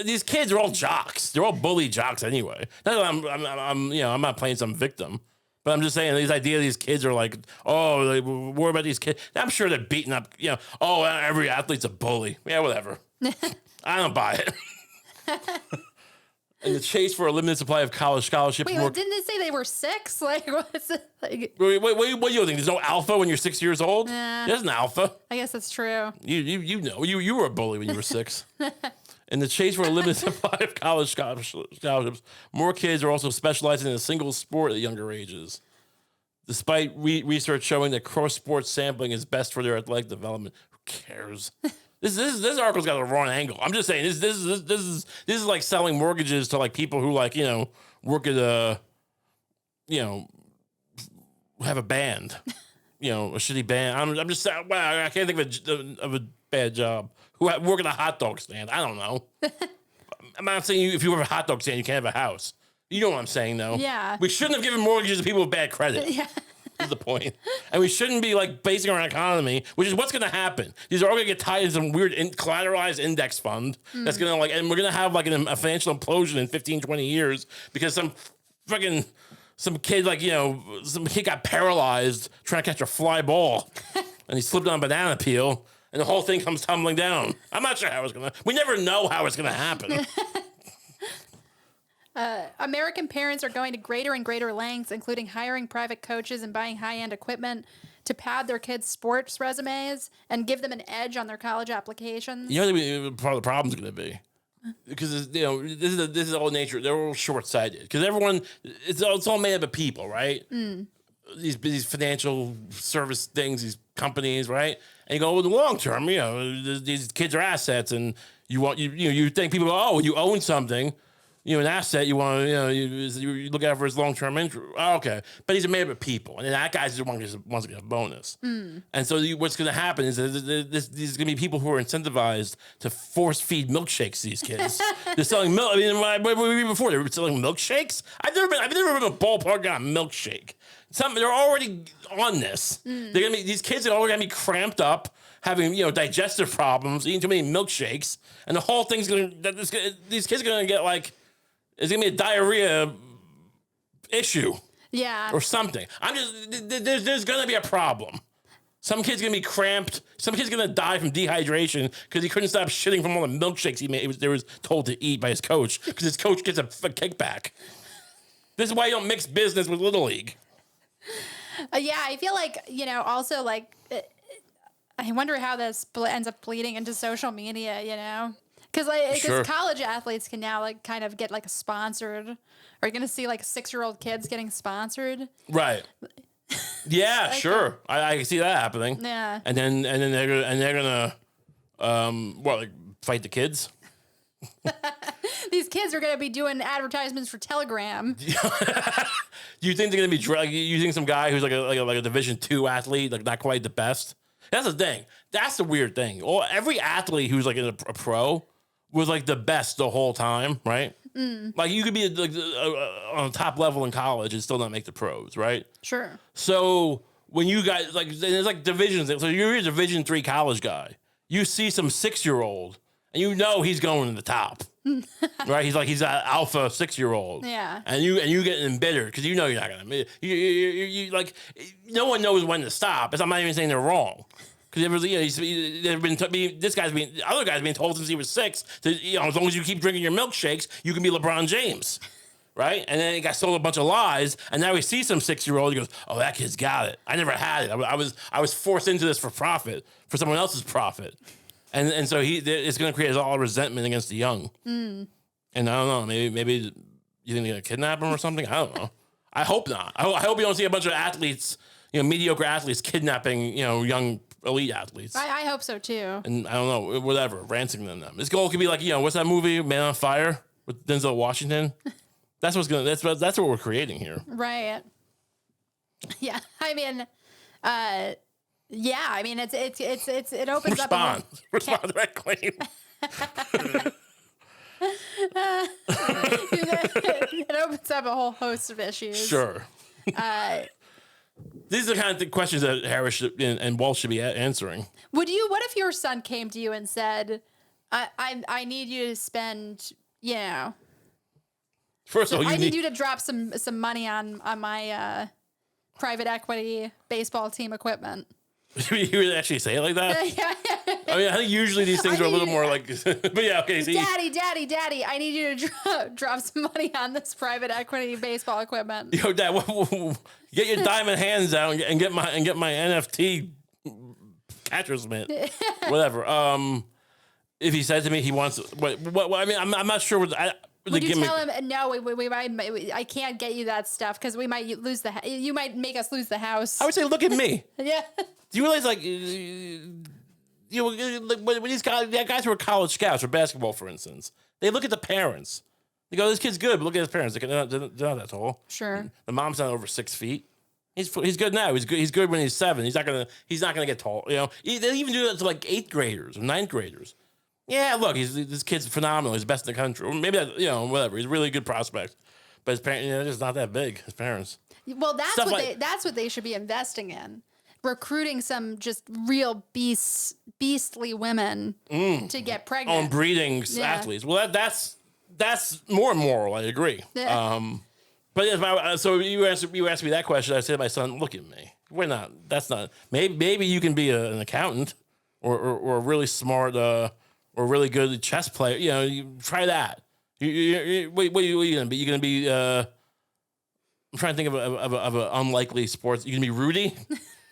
these kids are all jocks. They're all bully jocks anyway. Not that I'm not playing some victim. But I'm just saying, these ideas, these kids are like, oh, worry about these kids. I'm sure they're beating up, every athlete's a bully. Yeah, whatever. I don't buy it. And the chase for a limited supply of college scholarships. Wait, didn't they say they were 6? Like, what's it? Like, wait, what do you think? There's no alpha when you're 6 years old? There's an alpha. I guess that's true. You know. You were a bully when you were 6. In the chase for a limited supply of college scholarships, more kids are also specializing in a single sport at younger ages. Despite research showing that cross-sport sampling is best for their athletic development, who cares? This article's got the wrong angle. I'm just saying this is like selling mortgages to like people who like work at have a band, a shitty band. I'm just saying. Wow, I can't think of a bad job. Who work at a hot dog stand? I don't know. I'm not saying if you work at a hot dog stand, you can't have a house. You know what I'm saying, though. Yeah. We shouldn't have given mortgages to people with bad credit. Yeah. Is the point. And we shouldn't be like basing our economy, which is what's going to happen. These are all going to get tied into some weird collateralized index fund that's going to like, and we're going to have like a financial implosion in 15, 20 years because some kid, like, you know, some kid got paralyzed trying to catch a fly ball and he slipped on a banana peel and the whole thing comes tumbling down. I'm not sure how it's going to, we never know how it's going to happen. American parents are going to greater and greater lengths, including hiring private coaches and buying high-end equipment to pad their kids' sports resumes and give them an edge on their college applications. You know what part of the problem's going to be? Because, you know, this is all nature. They're all short-sighted. Because everyone, it's all made up of people, right? These financial service things, these companies, right? And you go, well, in the long term, you know, these kids are assets, and you think people go, oh, you own something. You know, an asset, you want to, you look out for his long-term interest. Oh, okay. But he's made up of people. And then that guy's the one who wants to get a bonus. And so what's going to happen is that there's going to be people who are incentivized to force-feed milkshakes to these kids. They're selling milk. I mean, what were we before? They were selling milkshakes? I've never been to a ballpark and got a milkshake. They're already on this. These kids are already going to be cramped up, having, you know, digestive problems, eating too many milkshakes. And the whole thing's going to, these kids are going to get like, it's going to be a diarrhea issue. Yeah. Or something. There's going to be a problem. Some kid's going to be cramped. Some kid's going to die from dehydration because he couldn't stop shitting from all the milkshakes they was told to eat by his coach because his coach gets a kickback. This is why you don't mix business with Little League. Yeah, I feel like, you know, also like, I wonder how this ends up bleeding into social media, you know? Because college athletes can now like kind of get like sponsored. Are you going to see like 6-year-old kids getting sponsored? Right. Yeah, sure. I can see that happening. Yeah. And then they're gonna like fight the kids. These kids are going to be doing advertisements for Telegram. Do you think they're gonna be using some guy who's like a Division II athlete, like not quite the best? That's the thing. That's the weird thing. Every athlete who's like a pro was like the best the whole time, right? Like you could be like on the top level in college and still not make the pros, right? Sure. So when you guys like, there's like divisions. So you're a Division III college guy. You see some 6-year-old, and you know he's going to the top, right? He's an alpha 6-year-old. Yeah. And you get embittered because you know you're not gonna. You like no one knows when to stop. I'm not even saying they're wrong. Because other guys being told since he was 6 that, you know, as long as you keep drinking your milkshakes, you can be LeBron James, right? And then he got sold a bunch of lies, and now he sees some 6-year-old. He goes, "Oh, that kid's got it. I never had it. I was forced into this for profit, for someone else's profit." And so it's going to create all resentment against the young. And I don't know, maybe you think they're going to kidnap him or something? I don't know. I hope not. I hope you don't see a bunch of athletes, you know, mediocre athletes kidnapping, you know, young elite athletes. I hope so too. And I don't know, whatever, ransoming them. His goal could be like, you know, what's that movie, Man on Fire, with Denzel Washington? That's what we're creating here. Right. Yeah. I mean, yeah. I mean, it opens up. Respond to that claim. It opens up a whole host of issues. Sure. These are the kind of questions that Harris and Walz should be answering. What if your son came to you and said, I need you to spend, you know, first of all, I need you to drop some money on my private equity baseball team equipment. You would actually say it like that? Yeah. I mean, I think usually these things are a little more like, but yeah, okay. See. Daddy, I need you to drop some money on this private equity baseball equipment. Yo, Dad, get your diamond hands out and get my NFT catcher's mitt, whatever. If he said to me he wants, what I mean, I'm not sure what. Would you tell him, no, we might, I can't get you that stuff because we might lose you might make us lose the house. I would say, look at me. Yeah. Do you realize, like, you know, when these guys who are college scouts or basketball, for instance, they look at the parents. They go, this kid's good, but look at his parents. They're not that tall. Sure. The mom's not over 6 feet. He's good now. He's good when he's 7. He's not gonna get tall. You know, they even do that to like 8th graders or 9th graders. Yeah, look, this kid's phenomenal. He's the best in the country. Or maybe whatever. He's a really good prospect. But his parents, they're just not that big. His parents. Well, that's what they should be investing in. Recruiting some just real beastly women to get pregnant. On breeding athletes. Well, that's more immoral. I agree. Yeah. But so you asked me that question. I said to my son, "Look at me. We're not. That's not. Maybe you can be an accountant or a really smart or really good chess player. You know, you try that. What are you gonna be? You gonna be? I'm trying to think of an unlikely sports. You gonna be Rudy?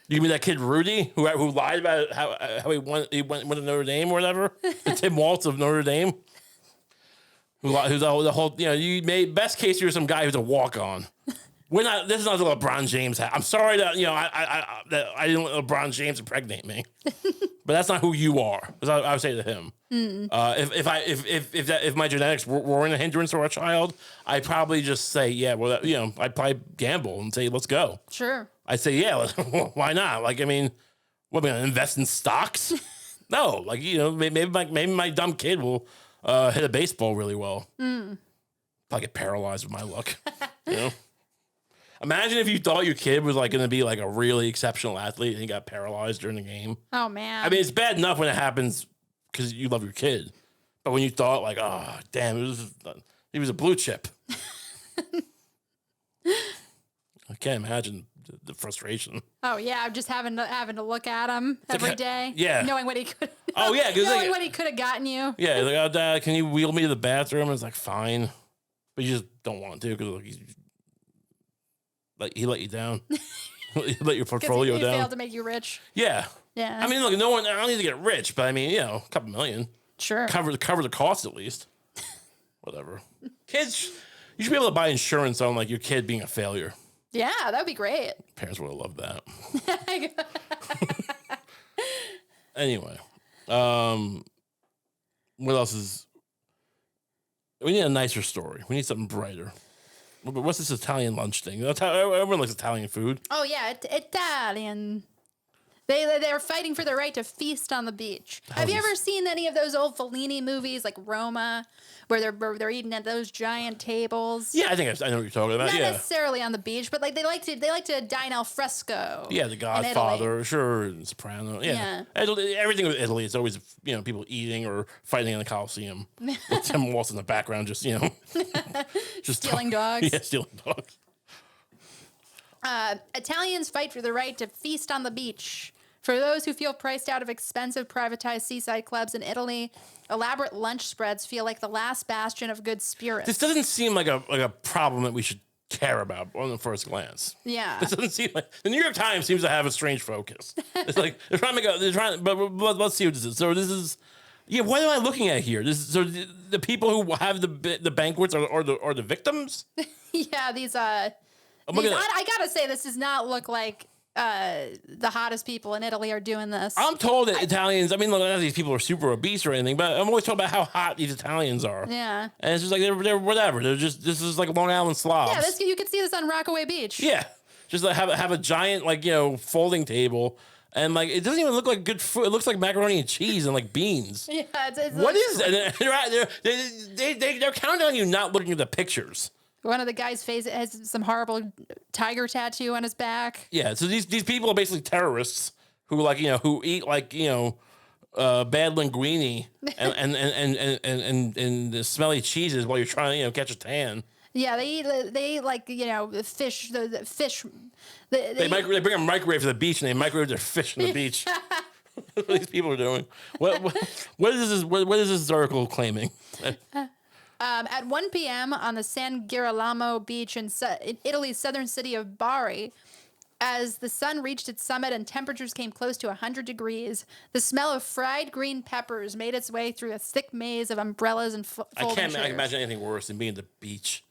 You gonna be that kid Rudy who lied about how he went to Notre Dame or whatever? The Tim Waltz of Notre Dame. Who's the whole, you made best case you're some guy who's a walk-on. This is not the LeBron James hat. I'm sorry that, I didn't let LeBron James impregnate me. But that's not who you are. That's what I would say to him. If my genetics weren't a hindrance to our child, I'd probably just say, yeah, well, I'd probably gamble and say, let's go. Sure. I'd say, yeah, why not? Like, I mean, what, am I going to invest in stocks? No, like, maybe my dumb kid will hit a baseball really well. Probably get paralyzed with my luck. Imagine if you thought your kid was like going to be like a really exceptional athlete and he got paralyzed during the game. Oh man! I mean, it's bad enough when it happens because you love your kid, but when you thought like, oh damn, he was a blue chip. I can't imagine the frustration. Oh yeah, just having to look at him every day. Yeah, knowing what he could. Oh yeah, knowing what he could have gotten you. Yeah, like, oh Dad, can you wheel me to the bathroom? And it's like fine, but you just don't want to because he let you down. He let your portfolio down. He failed to make you rich. Yeah. Yeah. I mean, look, I don't need to get rich, but I mean, a couple million. Sure. Cover the cost at least. Whatever. Kids, you should be able to buy insurance on like your kid being a failure. Yeah, that'd be great. Parents would have loved that. Anyway, what else is? We need a nicer story. We need something brighter. What's this Italian lunch thing? Everyone likes Italian food. Oh yeah, Italian. They're fighting for the right to feast on the beach. Have you ever seen any of those old Fellini movies like Roma, where they're eating at those giant tables? Yeah, I think I know what you're talking about. Not yeah, necessarily on the beach, but like they like to dine al fresco. Yeah, The Godfather, sure, and Soprano. Yeah. Everything with Italy is always people eating or fighting in the Coliseum. With Tim Waltz in the background, just just stealing dogs. Yeah, stealing dogs. Italians fight for the right to feast on the beach. For those who feel priced out of expensive privatized seaside clubs in Italy, elaborate lunch spreads feel like the last bastion of good spirits. This doesn't seem like a problem that we should care about on the first glance. Yeah. This doesn't seem like the New York Times seems to have a strange focus. It's like but let's see what this is. So this is. Yeah, what am I looking at here? So the people who have the banquets are the victims. Yeah, I gotta say, this does not look like the hottest people in Italy are doing this. I'm told that Italians. I mean, none of these people are super obese or anything, but I'm always talking about how hot these Italians are. Yeah, and it's just like they're whatever. This is like Long Island slobs. Yeah, you could see this on Rockaway Beach. Yeah, just like have a giant folding table. And it doesn't even look like good food. It looks like macaroni and cheese and beans. Yeah, what is it? They're counting on you not looking at the pictures. One of the guys' face has some horrible tiger tattoo on his back. Yeah, so these people are basically terrorists who who eat bad linguine and the smelly cheeses while you're trying to catch a tan. Yeah, they eat fish. The fish. They bring a microwave to the beach and they microwave their fish on the beach. What these people are doing? What is this article claiming? At 1 p.m. on the San Girolamo beach in Italy's southern city of Bari, as the sun reached its summit and temperatures came close to 100 degrees, the smell of fried green peppers made its way through a thick maze of umbrellas and folding chairs. I can't imagine anything worse than being at the beach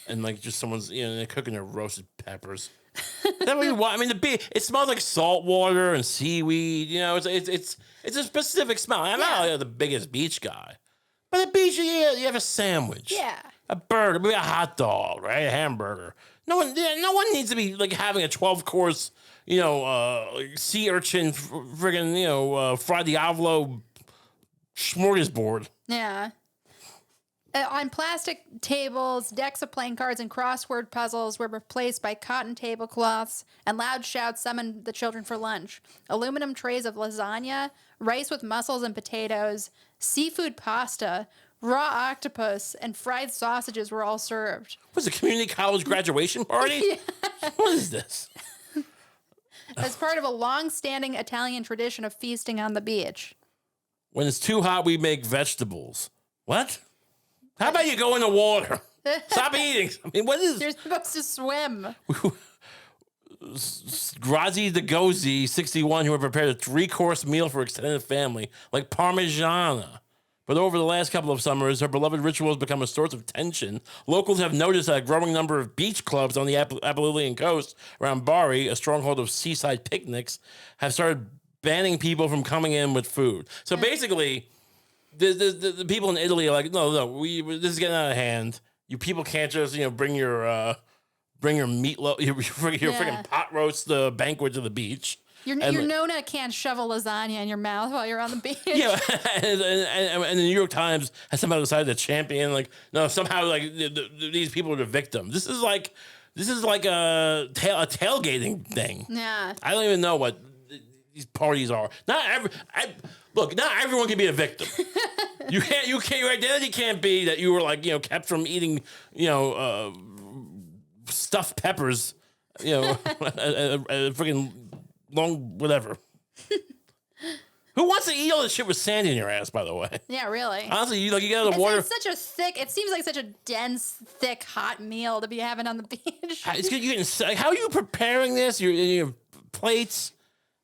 and just someone's they're cooking their roasted peppers. Is that what you want? I mean, the beach, it smells like salt water and seaweed. It's a specific smell. I'm not the biggest beach guy. But at the beach, you have a sandwich. Yeah. A burger, maybe a hot dog, right? A hamburger. No one needs to be like having a 12-course, sea urchin, friggin', Fra Diavolo smorgasbord. Yeah. On plastic tables, decks of playing cards and crossword puzzles were replaced by cotton tablecloths, and loud shouts summoned the children for lunch. Aluminum trays of lasagna, rice with mussels and potatoes, seafood pasta, raw octopus, and fried sausages were all served. Was it a community college graduation party? Yeah. What is this? As part of a long-standing Italian tradition of feasting on the beach. When it's too hot, we make vegetables. What? How about you go in the water? Stop eating. I mean, what is... You're supposed to swim. Grazi DeGozzi, 61, who had prepared a 3-course meal for extended family, like Parmigiana. But over the last couple of summers, her beloved ritual has become a source of tension. Locals have noticed that a growing number of beach clubs on the Apulian coast around Bari, a stronghold of seaside picnics, have started banning people from coming in with food. So basically... The people in Italy are like, no, this is getting out of hand. You people can't just, bring your meatloaf, your freaking pot roast banquet to the beach. Your Nona can't shove a lasagna in your mouth while you're on the beach. Yeah, and the New York Times has somehow decided to champion, somehow these people are the victim. This is like a tailgating thing. Yeah. I don't even know what these parties are. Not everyone can be a victim. You can't. Your identity can't be that you were kept from eating, stuffed peppers, a freaking long whatever. Who wants to eat all this shit with sand in your ass? By the way. Yeah, really. Honestly, you get out of the water. It's such a thick. It seems like such a dense, thick, hot meal to be having on the beach. It's good. How are you preparing this? Your plates.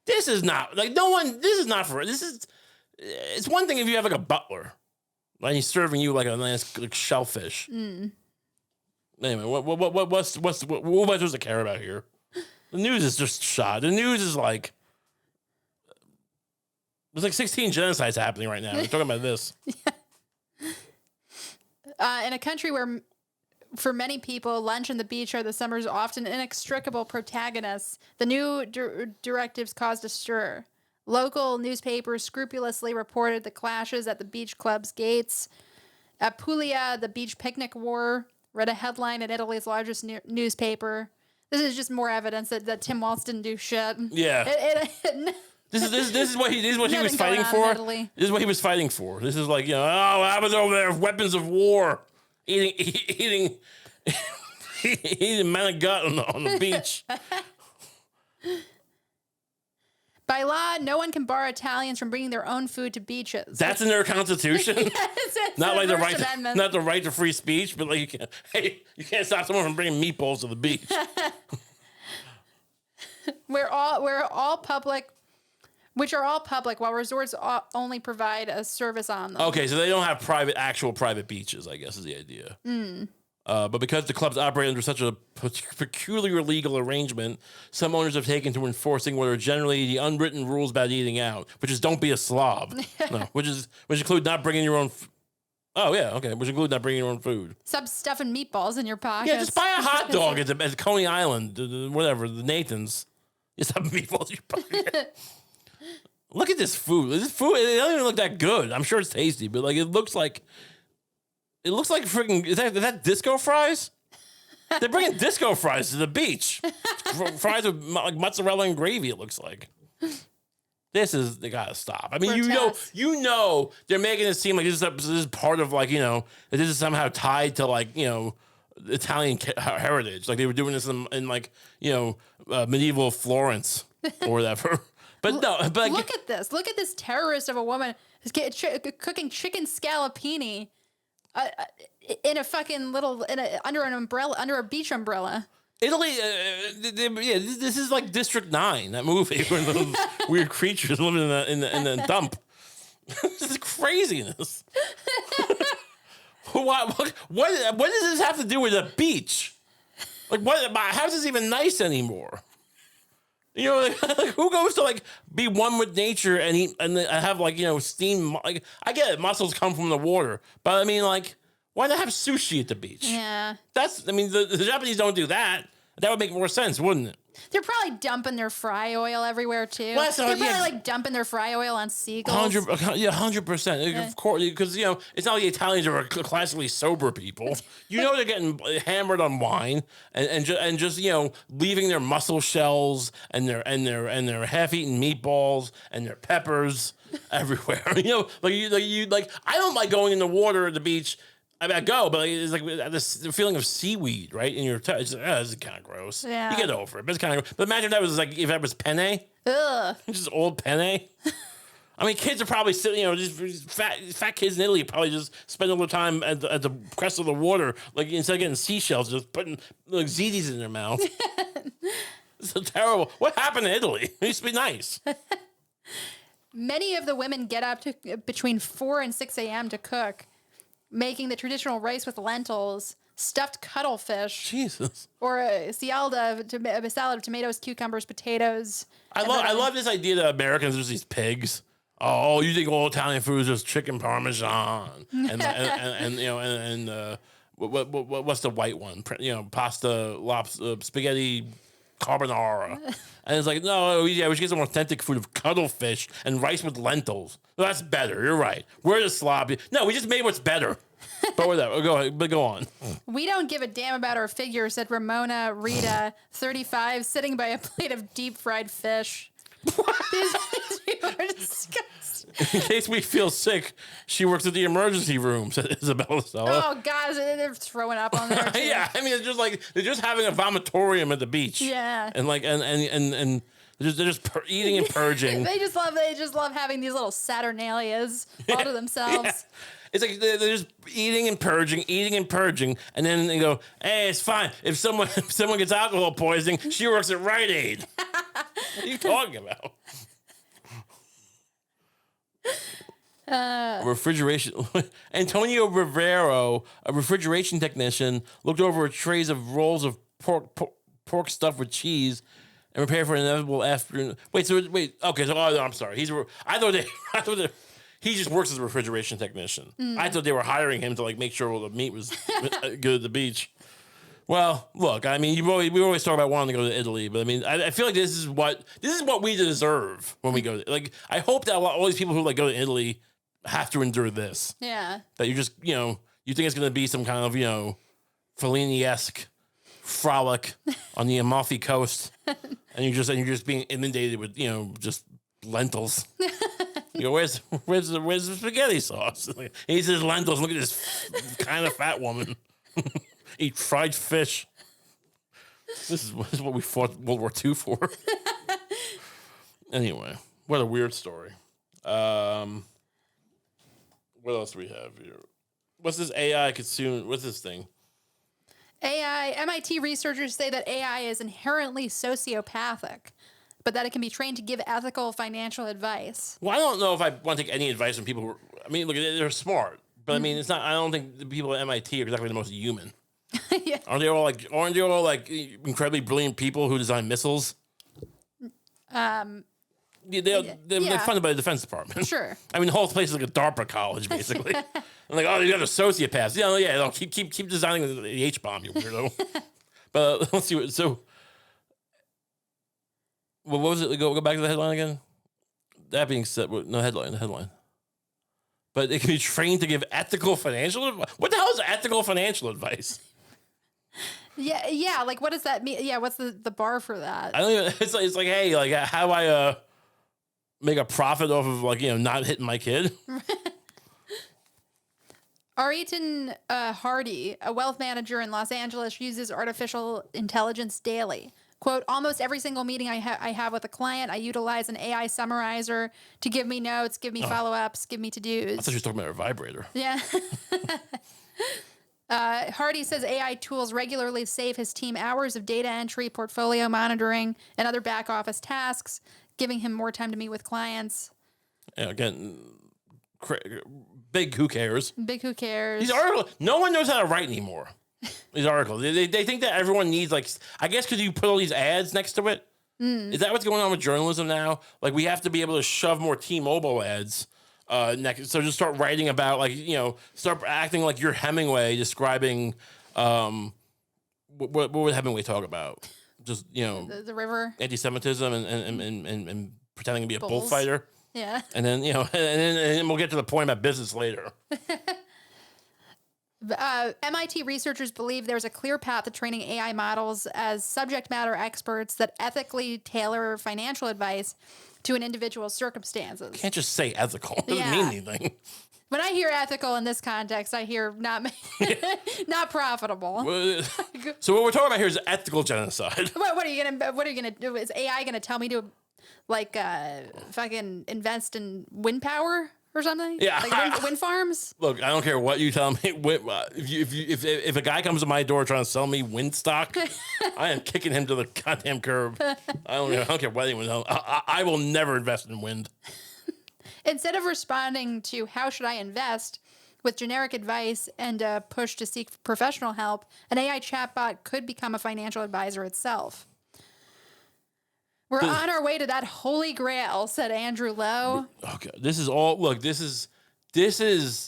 This is not no one. This is not for. This is. It's one thing if you have a butler, and he's serving you a nice shellfish. Mm. Anyway, what am I supposed to care about here? The news is just shot. The news is there's 16 genocides happening right now. We're talking about this. In a country where, for many people, lunch and the beach are the summer's often inextricable protagonists, the new directives caused a stir. Local newspapers scrupulously reported the clashes at the beach club's gates. Apulia, the beach picnic war, read a headline in Italy's largest newspaper. This is just more evidence that Tim Walz didn't do shit. Yeah. This is what he was fighting for. This is what he was fighting for. This is I was over there with weapons of war, eating man of gut on the beach. By law, no one can bar Italians from bringing their own food to beaches. That's in their constitution. it's not the right, not the right to free speech, but you can't stop someone from bringing meatballs to the beach. We're all public, which are all public, while resorts only provide a service on them. Okay, so they don't have actual private beaches, I guess is the idea. But because the clubs operate under such a peculiar legal arrangement, some owners have taken to enforcing what are generally the unwritten rules about eating out, which is don't be a slob. No, which include not bringing your own. Which include not bringing your own food. Stop stuffing meatballs in your pockets. Yeah, just buy a hot dog at Coney Island, whatever, the Nathan's. Just have meatballs in your pocket. Look at this food. It doesn't even look that good. I'm sure it's tasty, but it looks like. It looks like freaking. Is that disco fries? They're bringing disco fries to the beach. Fries with mozzarella and gravy. It looks like. They gotta stop. I mean, you know, they're making it seem like this is part of that this is somehow tied to Italian heritage. Like they were doing this in medieval Florence or whatever. But no. But look at this. Look at this terrorist of a woman who's cooking chicken scallopini. In a fucking under an umbrella, under a beach umbrella. Italy, this is like District 9, that movie where those weird creatures living in the dump. This is craziness. What does this have to do with a beach? How is this even nice anymore? Who goes to be one with nature and eat and have steam? I get it, mussels come from the water, but I mean why not have sushi at the beach? Yeah, the Japanese don't do that. That would make more sense, wouldn't it? They're probably dumping their fry oil everywhere too. Well, that's They're not- probably like dumping their fry oil on seagulls. 100%. Of course, because it's not like the Italians are classically sober people. They're getting hammered on wine and just leaving their mussel shells and their half-eaten meatballs and their peppers everywhere. I don't like going in the water at the beach. I mean, I go, but it's like the feeling of seaweed, right? In your this is kind of gross. Yeah. You get over it, but it's kind of. But imagine if that was if that was penne. Ugh. Just old penne. I mean, kids are probably sitting, just fat kids in Italy probably just spend all the time at the crest of the water, like instead of getting seashells, just putting like ziti's in their mouth. It's so terrible. What happened to Italy? It used to be nice. Many of the women get up to between 4 and 6 a.m. to cook, making the traditional rice with lentils, stuffed cuttlefish, Jesus. or a salad of tomatoes, cucumbers, potatoes. I love this idea that Americans are just these pigs. Oh, you think all Italian food is just chicken parmesan and what's the white one? Pasta, lobster, spaghetti carbonara. And it's like, no, we should get some authentic food of cuttlefish and rice with lentils. Well, that's better. You're right. We're the sloppy. No, we just made what's better. But whatever. Go on. We don't give a damn about our figure, said Ramona Rita, 35, sitting by a plate of deep fried fish. These people are disgusting. In case we feel sick, she works at the emergency room, said Isabella Stella. Oh, God, they're throwing up on there, too. Yeah, I mean, it's just like they're just having a vomitorium at the beach. Yeah. And they're just eating and purging. They just love having these little Saturnalias all to themselves. Yeah. It's like they're just eating and purging, and then they go, "Hey, it's fine. If someone gets alcohol poisoning, she works at Rite Aid." What are you talking about? Refrigeration. Antonio Rivero, a refrigeration technician, looked over trays of rolls of pork stuffed with cheese and prepared for an inevitable afternoon. Wait. Okay. So, I'm sorry. I thought he just works as a refrigeration technician. I thought they were hiring him to make sure all the meat was good at the beach. Well, look, I mean, we always talk about wanting to go to Italy, but I mean, I feel like this is what we deserve when we go. I hope that all these people who go to Italy have to endure this. Yeah. That you just you think it's going to be some kind of Fellini-esque frolic on the Amalfi Coast, and you're just being inundated with just lentils. Where's the spaghetti sauce? He says lentils. Look at this kind of fat woman. Eat fried fish. This is what we fought World War II for. Anyway, what a weird story. What else do we have here? What's this AI consume? What's this thing? MIT researchers say that AI is inherently sociopathic, but that it can be trained to give ethical financial advice. Well, I don't know if I want to take any advice from people who look, they're smart, but I mean, it's not. I don't think the people at MIT are exactly the most human. Yeah. Aren't they all incredibly brilliant people who design missiles? They're funded by the Defense Department. Sure. I mean, the whole place is like a DARPA college, basically. I'm like, oh, you got a sociopath. Yeah, keep designing the H-bomb, you weirdo. But let's see. So, what was it? Go back to the headline again. That being said, no headline. The headline. But it can be trained to give ethical financial advice. What the hell is ethical financial advice? Yeah. Like, what does that mean? Yeah, what's the bar for that? I don't even. It's like, hey, how do I make a profit off of not hitting my kid? Ariton Hardy, a wealth manager in Los Angeles, uses artificial intelligence daily. Quote, almost every single meeting I have with a client, I utilize an AI summarizer to give me notes, give me follow-ups, give me to-dos. I thought you were talking about a vibrator. Yeah. Hardy says AI tools regularly save his team hours of data entry, portfolio monitoring, and other back-office tasks, giving him more time to meet with clients. Yeah, again, big who cares? Big who cares? These articles, no one knows how to write anymore. These articles. They think that everyone needs, I guess because you put all these ads next to it. Is that what's going on with journalism now? We have to be able to shove more T-Mobile ads next. So just start writing about, start acting like you're Hemingway describing what would Hemingway talk about? Just The river. anti-Semitism and pretending to be a Bulls. bullfighter. Yeah. And then and then we'll get to the point about business later. MIT researchers believe there's a clear path to training AI models as subject matter experts that ethically tailor financial advice to an individual's circumstances. Can't just say ethical. It doesn't Yeah. mean anything. When I hear ethical in this context, I hear not not profitable. So what we're talking about here is ethical genocide. What are you gonna do? Is AI gonna tell me to fucking invest in wind power or something? Yeah. Like wind farms? Look, I don't care what you tell me. If a guy comes to my door trying to sell me wind stock, I am kicking him to the goddamn curb. I don't care what anyone tells. I will never invest in wind. Instead of responding to how should I invest with generic advice and a push to seek professional help, an AI chatbot could become a financial advisor itself. We're on our way to that holy grail, said Andrew Lowe. Okay, this is all. Look, this is.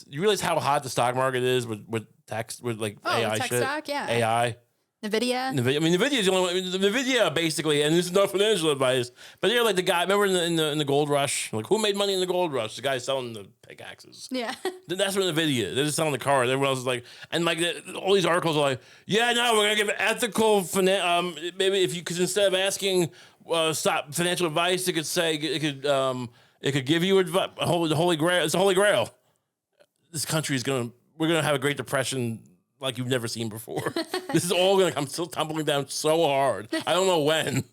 You realize how hot the stock market is with text with AI tech shit. stock, yeah. AI. NVIDIA. I mean, NVIDIA is the only one. NVIDIA basically, and this is not financial advice, but they're like the guy. Remember in the gold rush? Like who made money in the gold rush? The guy selling the pickaxes. Yeah. That's what NVIDIA. They're just selling the cars. Everyone else is like, and like all these articles are like, yeah, no, we're gonna give ethical maybe because instead of asking stop financial advice, it could say it could give you advice. The holy grail. It's the holy grail. This country is we're gonna have a Great Depression like you've never seen before. This is all gonna come still tumbling down so hard. I don't know when.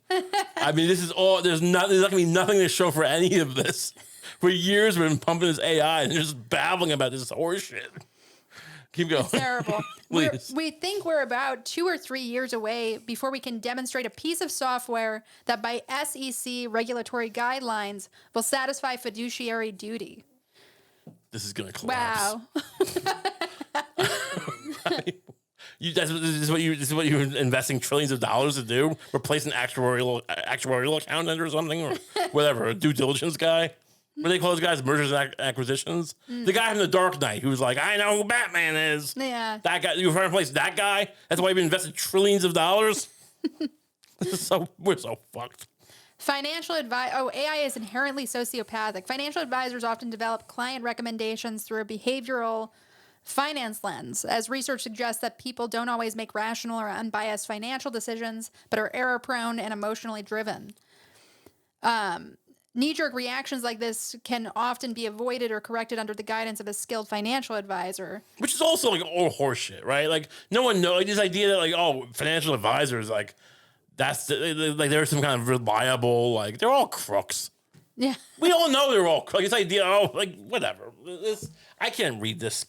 I mean, this is all. There's not gonna be nothing to show for any of this. For years, we've been pumping this AI and they're just babbling about this horseshit. Keep going. It's terrible. Please. We think we're about 2 or 3 years away before we can demonstrate a piece of software that by SEC regulatory guidelines will satisfy fiduciary duty. This is gonna collapse. Wow. This is what you're investing trillions of dollars to do? Replace an actuarial accountant or something, or whatever, a due diligence guy. What do they call those guys? Mergers and acquisitions. The guy from The Dark Knight who's like, I know who Batman is. Yeah. That guy. You're trying to replace that guy. That's why you've invested trillions of dollars. We're so fucked. Financial advice. Oh, AI is inherently sociopathic. Financial advisors often develop client recommendations through a behavioral finance lens, as research suggests that people don't always make rational or unbiased financial decisions, but are error-prone and emotionally driven. Knee-jerk reactions like this can often be avoided or corrected under the guidance of a skilled financial advisor. Which is also like all horseshit, right? Like no one knows like, this idea that financial advisors like they're some kind of reliable they're all crooks. Yeah. We all know they're all crooks. This idea, whatever. I can't read this.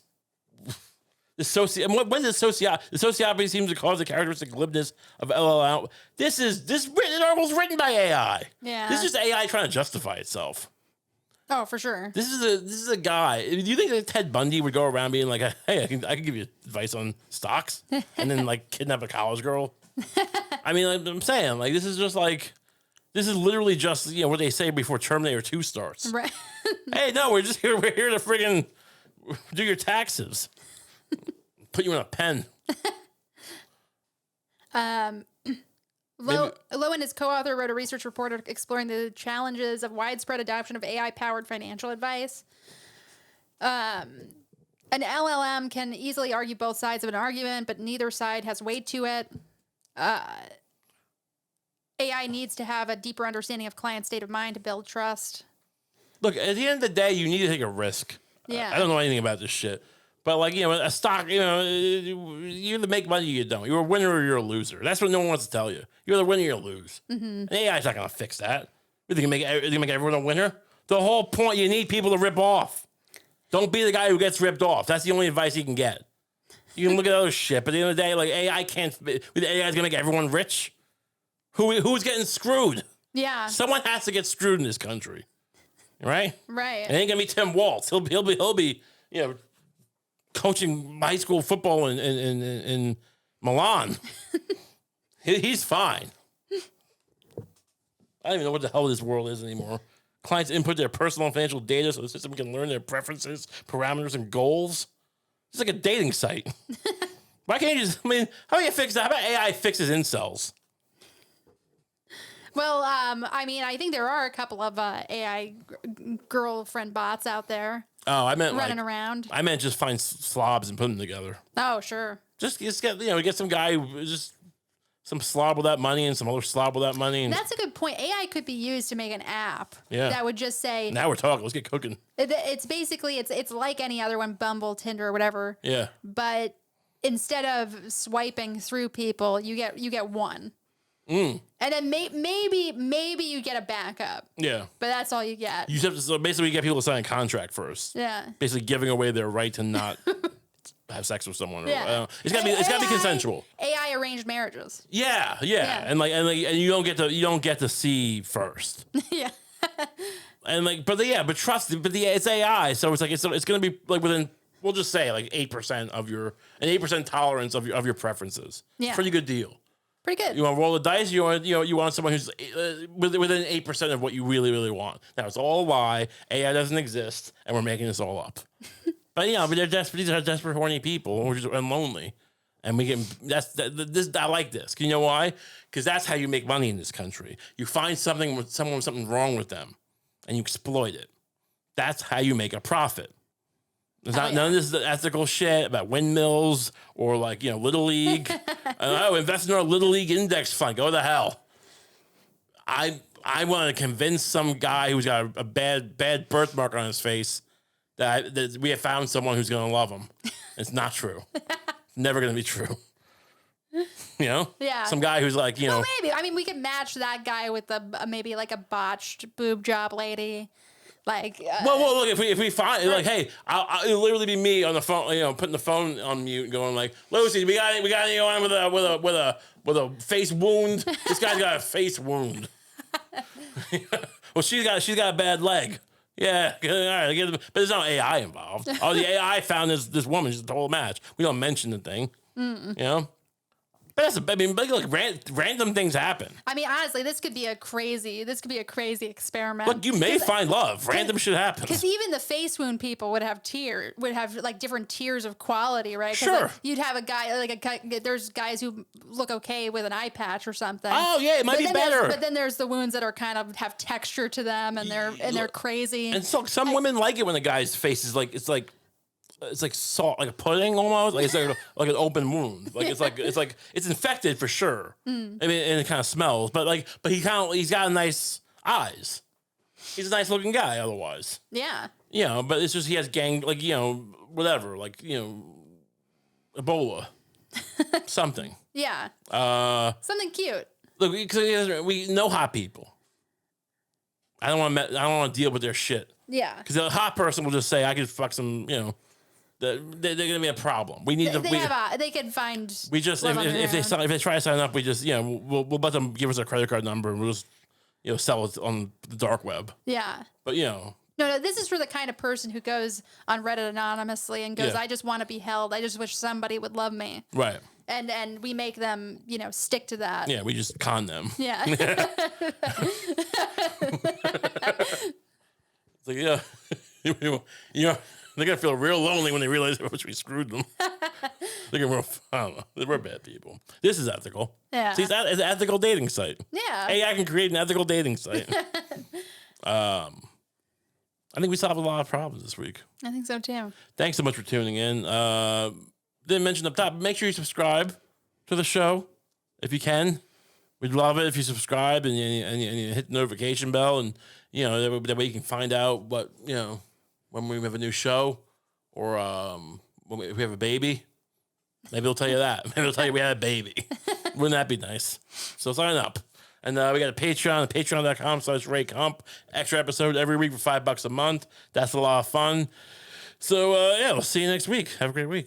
The sociopathy seems to cause the characteristic glibness of LLM. This article's written by AI. Yeah. This is just AI trying to justify itself. Oh, for sure. This is a guy. Do you think that Ted Bundy would go around being like, hey, I can give you advice on stocks, and then kidnap a college girl? I mean, I'm saying this is just this is literally just what they say before Terminator 2 starts. Right. Hey, no, we're here to friggin' do your taxes. Put you in a pen. Lowe and his co-author wrote a research report exploring the challenges of widespread adoption of AI-powered financial advice. An LLM can easily argue both sides of an argument, but neither side has weight to it. AI needs to have a deeper understanding of client state of mind to build trust. Look, at the end of the day, you need to take a risk. Yeah. I don't know anything about this shit. But a stock, you either make money or you don't. You're a winner or you're a loser. That's what no one wants to tell you. You're the winner or you lose. Mm-hmm. And AI's not going to fix that. You think you can make everyone a winner? The whole point, you need people to rip off. Don't be the guy who gets ripped off. That's the only advice you can get. You can look at other shit, but at the end of the day, AI can't. AI is going to make everyone rich. Who's getting screwed? Yeah. Someone has to get screwed in this country, right? Right. It ain't gonna be Tim Walz. He'll be coaching high school football in Milan. He's fine. I don't even know what the hell this world is anymore. Clients input their personal and financial data so the system can learn their preferences, parameters, and goals. It's like a dating site. Why can't you just, I mean, how about you fix that? How about AI fixes incels? Well, I mean, I think there are a couple of AI girlfriend bots out there Oh, I meant running around. I meant just find slobs and put them together. Oh, sure. Just get, get some guy, just some slob with that money and some other slob with that money. And That's a good point. AI could be used to make an app Yeah. that would just say, now we're talking. Let's get cooking. it's basically, it's like any other one, Bumble, Tinder, or whatever. Yeah. But instead of swiping through people, you get one. And then maybe you get a backup, Yeah. but that's all you get. You have to, so basically you get people to sign a contract first. Yeah. Basically giving away their right to not have sex with someone. Yeah. It's gotta be consensual. AI arranged marriages. Yeah. And you don't get to see first. Yeah. And but trust, it's AI, so it's gonna be like within, we'll just say like 8% of an 8% tolerance of your preferences. Yeah. Pretty good deal. Pretty good. You want to roll the dice. You want someone who's within 8% of what you really, really want. Now it's all a lie. AI doesn't exist, and we're making this all up. But they're desperate. These are desperate, horny people, and lonely. And we can. I like this. You know why? Because that's how you make money in this country. You find someone with something wrong with them, and you exploit it. That's how you make a profit. There's none of this ethical shit about windmills or Little League. Invest in our Little League index fund. Go to hell. I want to convince some guy who's got a bad birthmark on his face that we have found someone who's going to love him. It's not true. It's never going to be true. Yeah. Some guy who's Well, maybe. I mean, we could match that guy with maybe like a botched boob job lady. Well, look, if we find hey, it'll literally be me on the phone, putting the phone on mute, going Lucie, we got anyone with a face wound? This guy's got a face wound. Well, she's got a bad leg. Yeah, all right, but there's no AI involved. Oh, the AI found this woman. She's a total match. We don't mention the thing. But random things happen. I mean, honestly, this could be a crazy experiment. Look, you may find love. Random shit happens. Because even the face wound people would have different tiers of quality, right? Sure. You'd have a guy there's guys who look okay with an eye patch or something. Oh yeah, it might be better. But then there's the wounds that are kind of have texture to them, and they're crazy. And so some women like it when the guy's face is it's like salt, like a pudding almost. Like it's like an open wound. It's infected for sure. I mean, and it kind of smells, but he's got nice eyes. He's a nice looking guy otherwise. Yeah. But it's just he has whatever, Ebola, something. Yeah. Something cute. Look, we know hot people. I don't want to deal with their shit. Yeah. Because a hot person will just say, I could fuck some, they're gonna be a problem. We need they can find. We just if they try to sign up, we just we'll let them give us their credit card number and we'll just sell it on the dark web. Yeah. But No, this is for the kind of person who goes on Reddit anonymously and goes, I just want to be held. I just wish somebody would love me. Right. And we make them, stick to that. Yeah, we just con them. Yeah. It's they're gonna feel real lonely when they realize how much we screwed them. I don't know. We're bad people. This is ethical. Yeah. See, it's an ethical dating site. Yeah. AI can create an ethical dating site. I think we solved a lot of problems this week. I think so too. Thanks so much for tuning in. Didn't mention up top, make sure you subscribe to the show if you can. We'd love it if you subscribe and you hit the notification bell, and that way you can find out what when we have a new show or when we have a baby. Maybe they'll tell you that. Maybe they'll tell you we had a baby. Wouldn't that be nice? So sign up. And we got a Patreon, patreon.com/RayKump. Extra episode every week for $5 a month. That's a lot of fun. So, we'll see you next week. Have a great week.